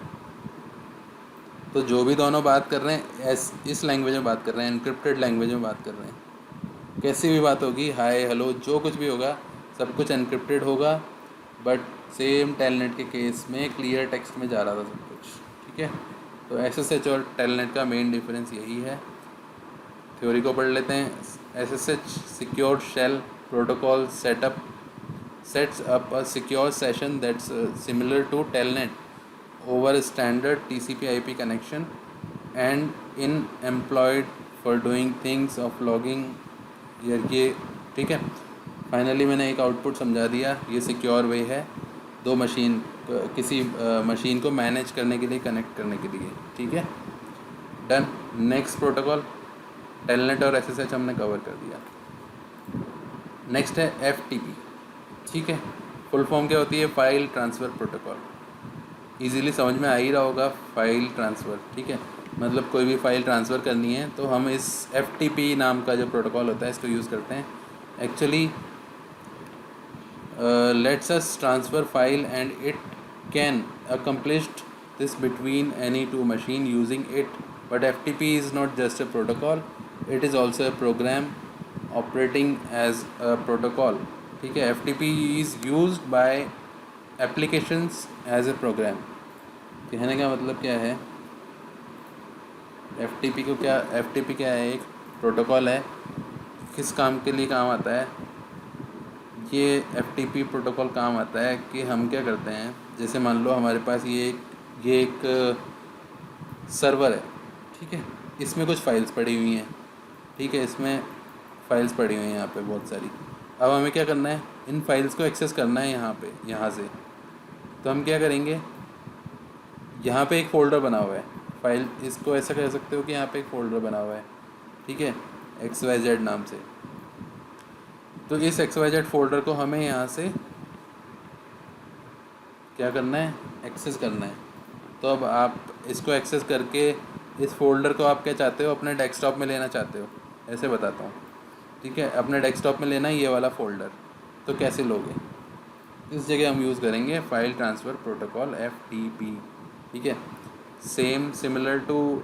तो जो भी दोनों बात कर रहे हैं इस लैंग्वेज में बात कर रहे हैं, एनक्रिप्टेड लैंग्वेज में बात कर रहे हैं। कैसी भी बात होगी, हाय हेलो जो कुछ भी होगा, सब कुछ एनक्रिप्टेड होगा, बट सेम टेलनेट के केस में क्लियर टेक्स्ट में जा रहा था सब कुछ। ठीक है। तो SSH और टेलनेट का मेन डिफरेंस यही है। थ्योरी को पढ़ लेते हैं। SSH secure shell protocol sets up a secure session that's similar to telnet over a standard TCP/IP connection and in employed for doing things of logging ये ठीक है। फाइनली मैंने एक आउटपुट समझा दिया। ये सिक्योर वे है दो मशीन किसी मशीन को मैनेज करने के लिए, कनेक्ट करने के लिए, ठीक है। डन। नेक्स्ट प्रोटोकॉल टेलनेट और SSH हमने कवर कर दिया। नेक्स्ट है FTP, ठीक है। फुल फॉर्म क्या होती है? File transfer protocol. इजीली समझ में आ ही रहा होगा, फाइल ट्रांसफ़र, ठीक है। मतलब कोई भी फाइल ट्रांसफ़र करनी है तो हम इस FTP नाम का जो प्रोटोकॉल होता है इसको यूज़ करते हैं। Actually lets us transfer file and it can accomplish this between any two machine using it, but FTP is not just a protocol, it is also a program operating as a protocol, ठीक है। FTP is used by applications as a program। कहने का मतलब क्या है? FTP क्या है? एक प्रोटोकॉल है। किस काम के लिए काम आता है ये FTP प्रोटोकॉल? काम आता है कि हम क्या करते हैं, जैसे मान लो हमारे पास ये एक सर्वर है, ठीक है। इसमें कुछ फाइल्स पड़ी हुई हैं, ठीक है। इसमें फाइल्स पड़ी हुई हैं यहाँ पे बहुत सारी। अब हमें क्या करना है? इन फाइल्स को एक्सेस करना है यहाँ से। तो हम क्या करेंगे? यहाँ पे एक फ़ोल्डर बना हुआ है फाइल, इसको ऐसा कह सकते हो कि यहाँ पे एक फ़ोल्डर बना हुआ है, ठीक है, XYZ नाम से। तो इस XYZ फ़ोल्डर को हमें यहाँ से क्या करना है? एक्सेस करना है। तो अब आप इसको एक्सेस करके इस फ़ोल्डर को आप क्या चाहते हो? अपने डेस्कटॉप में लेना चाहते हो। ऐसे बताता हूँ, ठीक है। अपने डेस्कटॉप में लेना है ये वाला फ़ोल्डर। तो कैसे लोगे? इस जगह हम यूज़ करेंगे फाइल ट्रांसफ़र प्रोटोकॉल FTP, ठीक है। सेम सिमिलर टू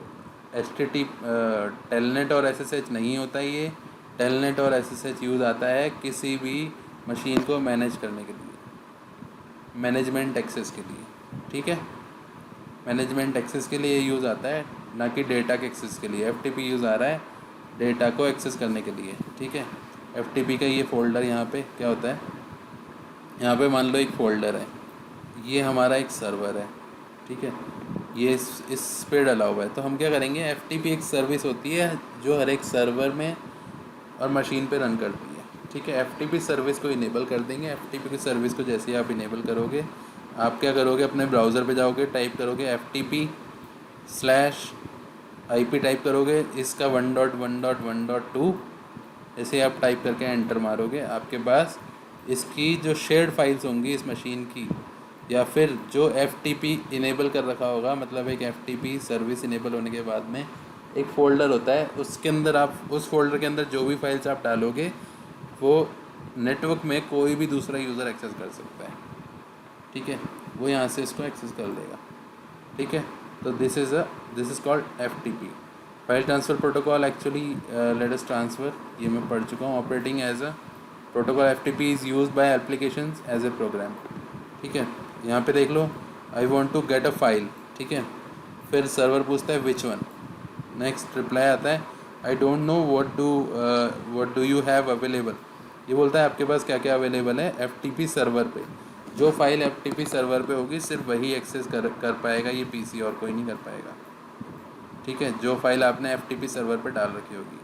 टेलनेट और SSH नहीं होता ये। टेलनेट और SSH यूज़ आता है किसी भी मशीन को मैनेज करने के लिए, मैनेजमेंट एक्सेस के लिए, ठीक है। मैनेजमेंट एक्सेस के लिए यूज़ आता है, ना कि डेटा के एक्सेस के लिए। FTP यूज़ आ रहा है डेटा को एक्सेस करने के लिए, ठीक है। FTP का ये फ़ोल्डर यहाँ पे क्या होता है? यहाँ पे मान लो एक फ़ोल्डर है, ये हमारा एक सर्वर है, ठीक है। ये इस पे डला हुआ है। तो हम क्या करेंगे? FTP एक सर्विस होती है जो हर एक सर्वर में और मशीन पे रन करती है, ठीक है। FTP सर्विस को इनेबल कर देंगे। FTP की सर्विस को जैसे ही आप इनेबल करोगे, आप क्या करोगे? अपने ब्राउज़र पे जाओगे, टाइप करोगे FTP/IP टाइप करोगे, इसका 1.1.1.2 ऐसे आप टाइप करके एंटर मारोगे। आपके पास इसकी जो शेयर्ड फाइल्स होंगी इस मशीन की, या फिर जो FTP इनेबल कर रखा होगा, मतलब एक FTP सर्विस इनेबल होने के बाद में एक फ़ोल्डर होता है, उसके अंदर आप उस फोल्डर के अंदर जो भी फाइल्स आप डालोगे वो नेटवर्क में कोई भी दूसरा यूज़र एक्सेस कर सकता है, ठीक है। वो यहाँ से इसको एक्सेस कर लेगा, ठीक है। तो this is called FTP, file transfer protocol. Actually let us transfer, ये मैं पढ़ चुका हूँ। Operating as a protocol FTP is used by applications as a program, ठीक है। यहाँ पे देख लो, I want to get a file, ठीक है। फिर सर्वर पूछता है विच वन। नेक्स्ट रिप्लाई आता है आई don't know what do you have available. ये बोलता है आपके पास क्या क्या अवेलेबल है FTP सर्वर पे। जो फाइल FTP सर्वर पे होगी सिर्फ वही एक्सेस कर पाएगा ये PC, और कोई नहीं कर पाएगा, ठीक है। जो फाइल आपने FTP सर्वर पे डाल रखी होगी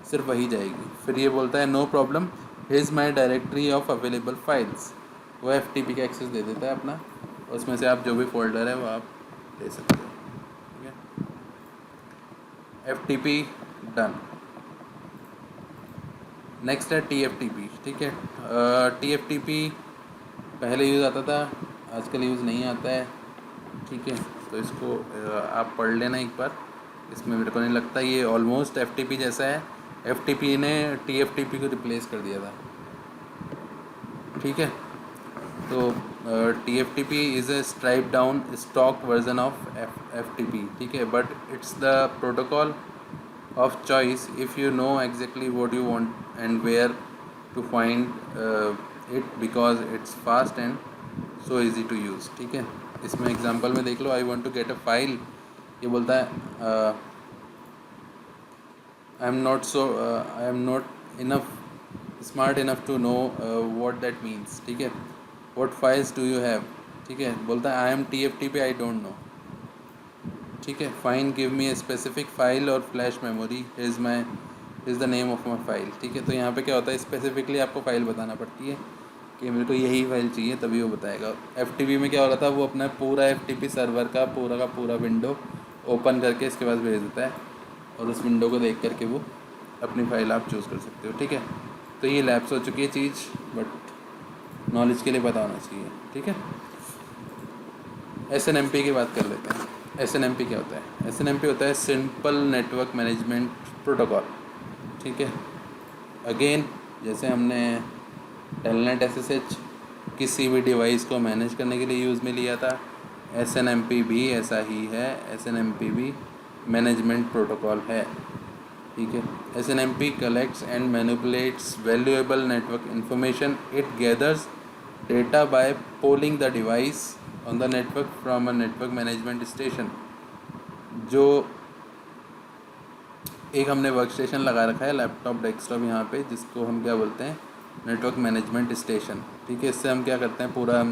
सिर्फ वही जाएगी। फिर ये बोलता है no problem, here is my directory of available files. वो FTP का एक्सेस दे देता है अपना, उसमें से आप जो भी फोल्डर है वो आप ले सकते हो, ठीक है। FTP done. नेक्स्ट है TFTP, ठीक है। TFTP पहले यूज़ आता था, आजकल यूज़ नहीं आता है, ठीक है। तो इसको आप पढ़ लेना एक बार। इसमें मेरे को नहीं लगता, ये ऑलमोस्ट FTP जैसा है। FTP ने TFTP को रिप्लेस कर दिया था, ठीक है। तो TFTP is a stripe down stock version of FTP, ठीक है। But it's the protocol of choice if you know exactly what you want and where to find it, because it's fast and so easy to use, ठीक है। इसमें example में देख लो, I want to get a file, ये बोलता है I am not enough smart enough to know what that means, ठीक है। What files do you have, ठीक है, बोलता है I am TFTP, I don't know, ठीक है। Fine give me a specific file और flash memory, is the name of my file, ठीक है। तो यहाँ पे क्या होता है, स्पेसिफिकली आपको फ़ाइल बताना पड़ती है कि मेरे को यही फाइल चाहिए, तभी वो बताएगा। FTP में क्या हो रहा था, वो अपना पूरा FTP सर्वर का पूरा विंडो ओपन करके इसके पास भेज देता है, और उस विंडो को देख करके वो अपनी फ़ाइल आप चूज़ कर सकते हो, ठीक है। तो ये लैप्स हो चुकी है चीज़, बट नॉलेज के लिए पता होना चाहिए, ठीक है। SNMP की बात कर लेते हैं। SNMP क्या होता है? SNMP होता है सिंपल नेटवर्क मैनेजमेंट प्रोटोकॉल, ठीक है। अगेन, जैसे हमने टेलनेट SSH किसी भी डिवाइस को मैनेज करने के लिए यूज़ में लिया था, SNMP भी ऐसा ही है। SNMP भी मैनेजमेंट प्रोटोकॉल है, ठीक है। SNMP collects and manipulates valuable network information. It gathers data by polling the device on the network from a network management station. जो एक हमने वर्क स्टेशन लगा रखा है, लैपटॉप डेस्कटॉप यहाँ पे, जिसको हम क्या बोलते हैं, नेटवर्क मैनेजमेंट स्टेशन, ठीक है। इससे हम क्या करते हैं, पूरा हम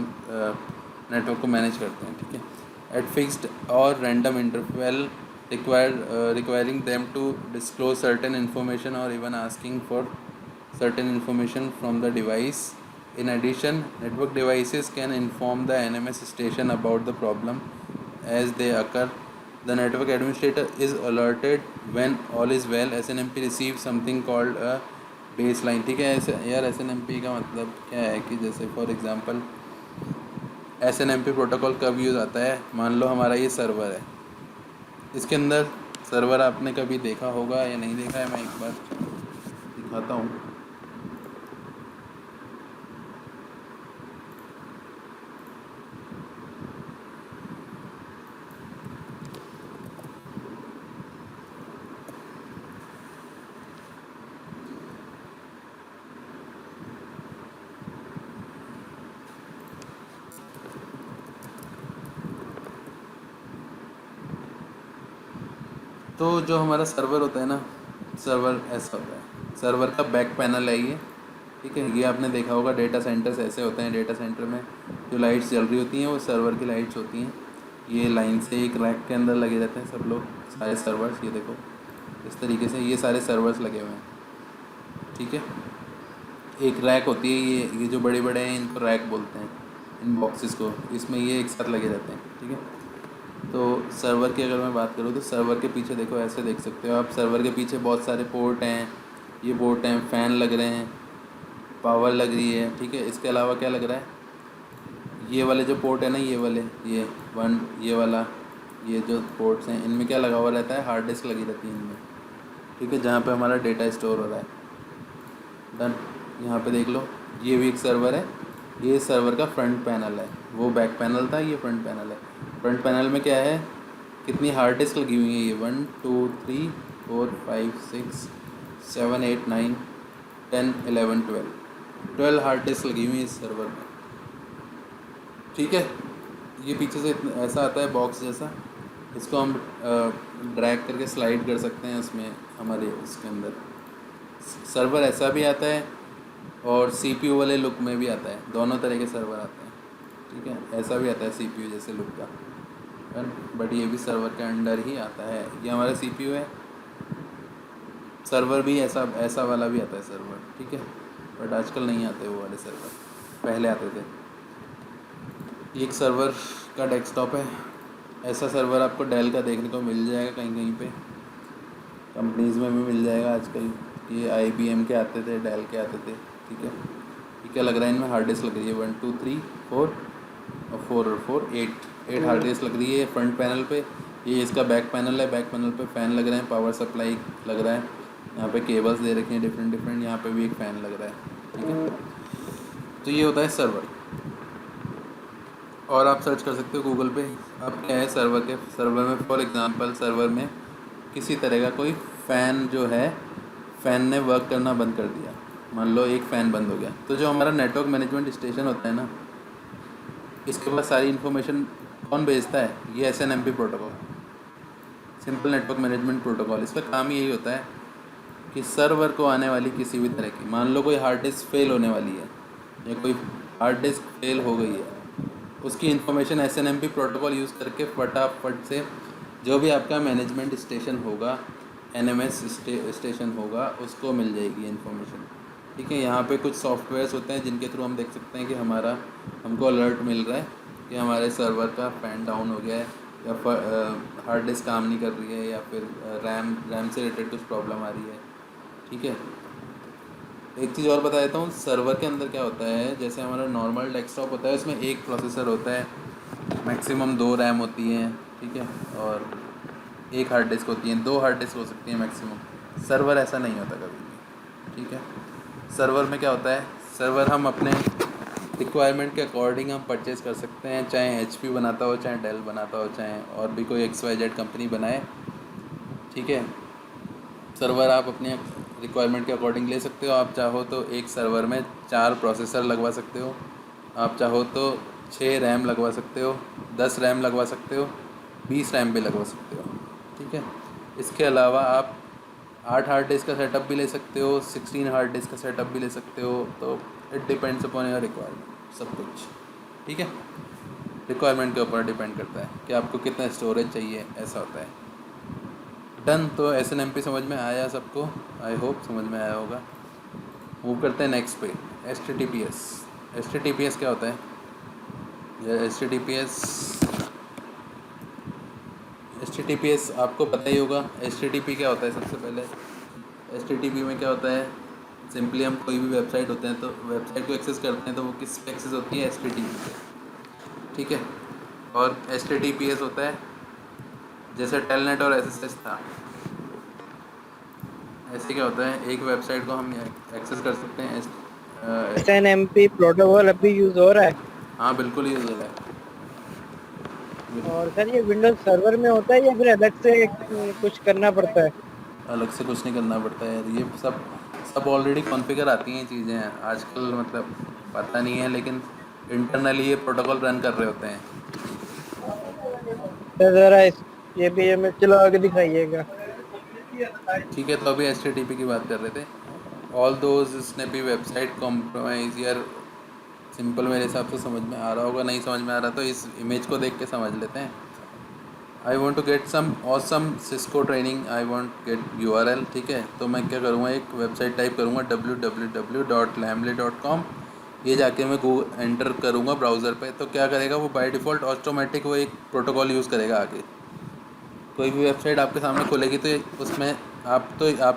नेटवर्क को मैनेज करते हैं, ठीक है। एट फिक्स्ड और random interval requiring them to disclose certain information or even asking for certain information from the device. In addition, network devices can inform the NMS station about the problem as they occur. The network administrator is alerted when all is well. SNMP receives something called a baseline, ठीक है। ऐसे यार SNMP का मतलब क्या है कि जैसे फॉर एग्जांपल SNMP प्रोटोकॉल कब यूज़ आता है, मान लो हमारा ये सर्वर है, इसके अंदर सर्वर आपने कभी देखा होगा या नहीं देखा है, मैं एक बार दिखाता हूँ। तो जो हमारा सर्वर होता है ना, सर्वर ऐसा होता है, सर्वर का बैक पैनल है ये, ठीक है। ये आपने देखा होगा, डेटा सेंटर्स ऐसे होते हैं, डेटा सेंटर में जो लाइट्स जल रही होती हैं वो सर्वर की लाइट्स होती हैं। ये लाइन से एक रैक के अंदर लगे रहते हैं सब लोग, सारे सर्वर्स, ये देखो इस तरीके से ये सारे सर्वर्स लगे हुए हैं, ठीक है। एक रैक होती है, ये जो बड़े बड़े हैं इनको रैक बोलते हैं, इन बॉक्सेस को, इसमें ये एक साथ लगे रहते हैं, ठीक है। तो सर्वर की अगर मैं बात करूँ तो सर्वर के पीछे देखो, ऐसे देख सकते हो आप, सर्वर के पीछे बहुत सारे पोर्ट हैं, ये पोर्ट हैं, फ़ैन लग रहे हैं, पावर लग रही है, ठीक है। इसके अलावा क्या लग रहा है, ये वाले जो पोर्ट है ना, ये वाले, ये वन, ये वाला, ये जो पोर्ट्स हैं इनमें क्या लगा हुआ रहता है, हार्ड डिस्क लगी रहती है इनमें, ठीक है, जहाँ पे हमारा डेटा स्टोर हो रहा है। डन। यहाँ पे देख लो, ये भी एक सर्वर है, ये सर्वर का फ्रंट पैनल है, वो बैक पैनल था, ये फ्रंट पैनल है। फ्रंट पैनल में क्या है, कितनी हार्ड डिस्क लगी हुई है, ये 1 2 3 4 5 6 7 8 9 10 11 12 हार्ड डिस्क लगी हुई है इस सर्वर में, ठीक है। ये पीछे से ऐसा आता है बॉक्स जैसा, इसको हम ड्रैग करके स्लाइड कर सकते हैं उसमें, हमारे उसके अंदर सर्वर ऐसा भी आता है और CPU वाले लुक में भी आता है, दोनों तरह के सर्वर आते हैं, ठीक है। ऐसा भी आता है CPU जैसे लुक का, बट ये भी सर्वर के अंडर ही आता है। ये हमारा CPU है, सर्वर भी ऐसा वाला भी आता है सर्वर, ठीक है, बट आजकल नहीं आते वो वाले सर्वर, पहले आते थे। ये एक सर्वर का डेस्कटॉप है, ऐसा सर्वर आपको डेल का देखने को मिल जाएगा कहीं कहीं पे, कंपनीज़ में भी मिल जाएगा आजकल। ये IBM के आते थे, डेल के आते थे, ठीक है। ये क्या लग रहा है, इनमें हार्ड डिस्क लग रही है 1 2 3 4 और 4 और 4 8 हार्ड डिस्क लग रही है फ्रंट पैनल पे। ये इसका बैक पैनल है, बैक पैनल पे फ़ैन लग रहे हैं, पावर सप्लाई लग रहा है, यहाँ पे केबल्स दे रखे हैं डिफरेंट, यहाँ पे भी एक फ़ैन लग रहा है, ठीक है। तो ये होता है सर्वर, और आप सर्च कर सकते हो गूगल पे, आप क्या है सर्वर में फॉर एग्जांपल सर्वर में किसी तरह का कोई फ़ैन जो है, फ़ैन ने वर्क करना बंद कर दिया, मान लो एक फ़ैन बंद हो गया, तो जो हमारा नेटवर्क मैनेजमेंट स्टेशन होता है ना, इसके पास सारी इन्फॉर्मेशन कौन भेजता है? ये SNMP protocol, simple network management protocol. इसका काम यही होता है कि सर्वर को आने वाली किसी भी तरह की, मान लो कोई हार्ड डिस्क फेल होने वाली है या कोई हार्ड डिस्क फेल हो गई है, उसकी इन्फॉर्मेशन SNMP प्रोटोकॉल यूज़ करके फटाफट से जो भी आपका मैनेजमेंट स्टेशन होगा, NMS स्टेशन होगा, उसको मिल जाएगी इन्फॉर्मेशन। ठीक है, यहाँ पे कुछ सॉफ्टवेयर्स होते हैं जिनके थ्रू हम देख सकते हैं कि हमको अलर्ट मिल रहा है कि हमारे सर्वर का फैन डाउन हो गया है, या हार्ड डिस्क काम नहीं कर रही है, या फिर रैम से रिलेटेड कुछ प्रॉब्लम आ रही है। ठीक है, एक चीज़ और बता देता हूँ, सर्वर के अंदर क्या होता है, जैसे हमारा नॉर्मल डेस्कटॉप होता है उसमें एक प्रोसेसर होता है, मैक्सिमम 2 रैम होती हैं। ठीक है, और एक हार्ड डिस्क होती है, 2 हार्ड डिस्क हो सकती हैं मैक्सिमम। सर्वर ऐसा नहीं होता कभी भी। ठीक है, सर्वर में क्या होता है, सर्वर हम अपने रिक्वायरमेंट के अकॉर्डिंग हम परचेज़ कर सकते हैं, चाहे HP बनाता हो, चाहे डेल बनाता हो, चाहे और भी कोई XYZ कंपनी बनाए। ठीक है, सर्वर आप अपने रिक्वायरमेंट के अकॉर्डिंग ले सकते हो। आप चाहो तो एक सर्वर में 4 प्रोसेसर लगवा सकते हो, आप चाहो तो 6 रैम लगवा सकते हो, 10 रैम लगवा सकते हो, 20 रैम भी लगवा सकते हो। ठीक है, इसके अलावा आप 8 हार्ड डिस्क का सेटअप भी ले सकते हो, 16 हार्ड डिस्क का सेटअप भी ले सकते हो। तो it depends upon your requirement, सब कुछ। ठीक है, रिक्वायरमेंट के ऊपर डिपेंड करता है कि आपको कितना स्टोरेज चाहिए, ऐसा होता है। डन। तो SNMP समझ में आया सबको? आई होप समझ में आया होगा। मूव करते हैं नेक्स्ट पे, HTTPS। HTTPS क्या होता है? HTTPS आपको पता ही होगा। HTTP क्या होता है? सबसे पहले HTTP में क्या होता है, सिंपली हम कोई भी वेबसाइट होते हैं तो वेबसाइट को एक्सेस करते हैं, तो वो किस पे एक्सेस होती है? HTTP पे। ठीक है, और HTTPS होता है जैसे टेलनेट और SSH था, ऐसे क्या होता है, एक वेबसाइट को हम एक्सेस कर सकते हैं। SNMP प्रोटोकॉल अभी यूज हो रहा है। हाँ बिल्कुल यूज हो रहा है। और सर ये विंडोज सर्वर में होता है या फिर अलग से कुछ करना पड़ता है? अलग से कुछ नहीं करना पड़ता है, ये सब सब ऑलरेडी कॉन्फ़िगर आती हैं चीज़ें आजकल, मतलब पता नहीं है, लेकिन इंटरनली ये प्रोटोकॉल रन कर रहे होते हैं। तो जरा ये भी हमें चला के दिखाइएगा। ठीक है, तो अभी HTTP की बात कर रहे थे। All those snappy website compromise, यार सिंपल मेरे हिसाब से समझ में आ रहा होगा, नहीं समझ में आ रहा तो इस इमेज को देख के समझ लेते हैं। I want to get some awesome Cisco training, I want get URL। ठीक है, तो मैं क्या करूँगा, एक वेबसाइट टाइप करूँगा www.lamley.com। ये जाके मैं गूगल एंटर करूँगा ब्राउज़र पे, तो क्या करेगा वो, बाय डिफ़ॉल्ट ऑटोमेटिक वो एक प्रोटोकॉल यूज़ करेगा आगे। कोई भी वेबसाइट आपके सामने खुलेगी तो उसमें आप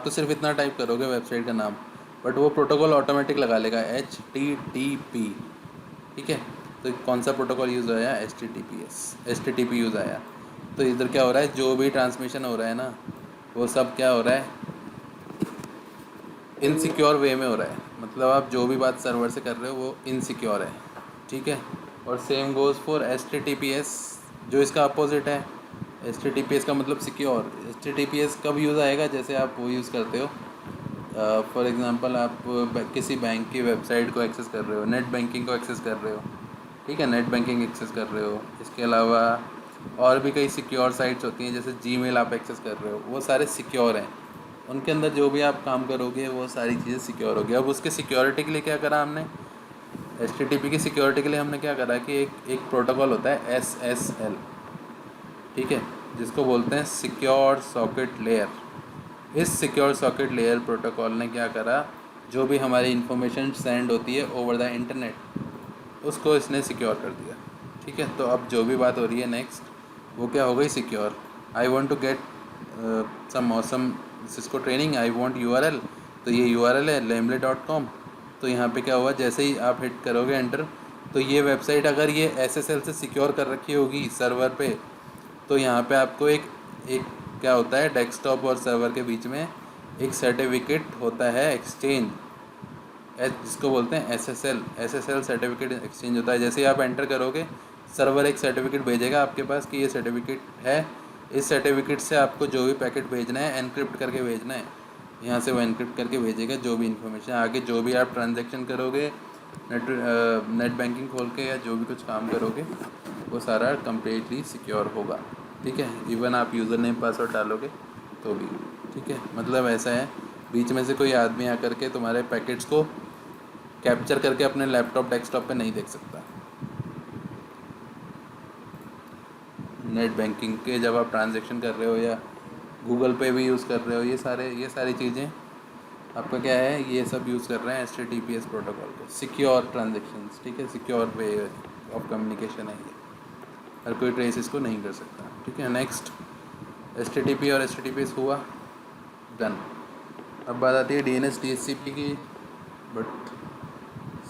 तो सिर्फ इतना टाइप करोगे वेबसाइट का नाम, बट वो प्रोटोकॉल ऑटोमेटिक लगा लेगा, HTTP। ठीक है, तो कौन सा प्रोटोकॉल यूज़ आया? HTTP यूज़ आया। तो इधर क्या हो रहा है, जो भी ट्रांसमिशन हो रहा है ना, वो सब क्या हो रहा है, इनसिक्योर वे में हो रहा है। मतलब आप जो भी बात सर्वर से कर रहे हो वो इनसिक्योर है। ठीक है, और सेम गोज़ फॉर HTTPS, जो इसका अपोजिट है। HTTPS का मतलब सिक्योर। HTTPS कब यूज़ आएगा, जैसे आप वो यूज़ करते हो, फॉर एग्ज़ाम्पल आप किसी बैंक की वेबसाइट को एक्सेस कर रहे हो, नेट बैंकिंग को एक्सेस कर रहे हो। ठीक है, नेट बैंकिंग एक्सेस कर रहे हो, इसके अलावा और भी कई सिक्योर साइट्स होती हैं, जैसे Gmail आप एक्सेस कर रहे हो, वो सारे सिक्योर हैं। उनके अंदर जो भी आप काम करोगे वो सारी चीज़ें सिक्योर होगी। अब उसके सिक्योरिटी के लिए क्या करा हमने, HTTP की सिक्योरिटी के लिए हमने क्या करा कि एक प्रोटोकॉल होता है SSL। ठीक है, जिसको बोलते हैं सिक्योर सॉकेट लेयर। इस सिक्योर सॉकेट लेयर प्रोटोकॉल ने क्या करा, जो भी हमारी इन्फॉर्मेशन सेंड होती है ओवर द इंटरनेट, उसको इसने सिक्योर कर दिया। ठीक है, तो अब जो भी बात हो रही है नेक्स्ट, वो क्या हो गई, secure. I want to get some awesome Cisco training, I want URL। तो ये URL है lamley.com। तो यहाँ पे क्या हुआ, जैसे ही आप हिट करोगे एंटर, तो ये वेबसाइट अगर ये SSL से सिक्योर कर रखी होगी सर्वर पे, तो यहाँ पे आपको एक क्या होता है, डेस्कटॉप और सर्वर के बीच में एक सर्टिफिकेट होता है एक्सचेंज, जिसको बोलते हैं SSL सर्टिफिकेट एक्सचेंज होता है। जैसे ही आप एंटर करोगे, सर्वर एक सर्टिफिकेट भेजेगा आपके पास कि ये सर्टिफिकेट है। इस सर्टिफिकेट से आपको जो भी पैकेट भेजना है एनक्रिप्ट करके भेजना है, यहाँ से वो एनक्रिप्ट करके भेजेगा जो भी इन्फॉर्मेशन आगे, जो भी आप ट्रांजैक्शन करोगे, नेट बैंकिंग खोल के या जो भी कुछ काम करोगे, वो सारा कम्प्लीटली सिक्योर होगा। ठीक है, इवन आप यूज़र नेम पासवर्ड डालोगे तो भी। ठीक है, मतलब ऐसा है, बीच में से कोई आदमी आकर के तुम्हारे पैकेट्स को कैप्चर करके अपने लैपटॉप डेस्कटॉप पे नहीं देख सकता। नेट बैंकिंग के जब आप ट्रांजैक्शन कर रहे हो या गूगल पे भी यूज़ कर रहे हो, ये सारी चीज़ें आपका क्या है, ये सब यूज़ कर रहे हैं HTTPS प्रोटोकॉल को, सिक्योर ट्रांजेक्शन्स। ठीक है, सिक्योर वे ऑफ कम्युनिकेशन है ये, हर कोई ट्रेस इसको नहीं कर सकता। ठीक है, नेक्स्ट HTTP और HTTPS हुआ, डन। अब बात आती है DNS DHCP की, बट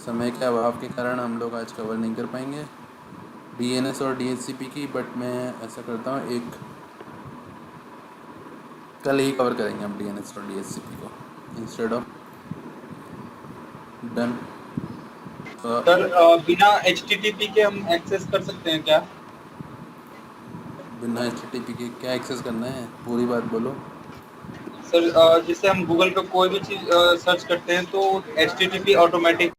समय के अभाव के कारण हम लोग आज कवर नहीं कर पाएंगे DNS और DHCP की, बट मैं ऐसा करता हूँ एक कल ही कवर करेंगे हम DNS और DHCP को इंस्टेड ऑफ। डन। सर बिना HTTP के हम एक्सेस कर सकते हैं क्या? बिना HTTP के क्या एक्सेस करना है, पूरी बात बोलो। सर जैसे हम गूगल पे कोई भी चीज़ सर्च करते हैं तो HTTP ऑटोमेटिक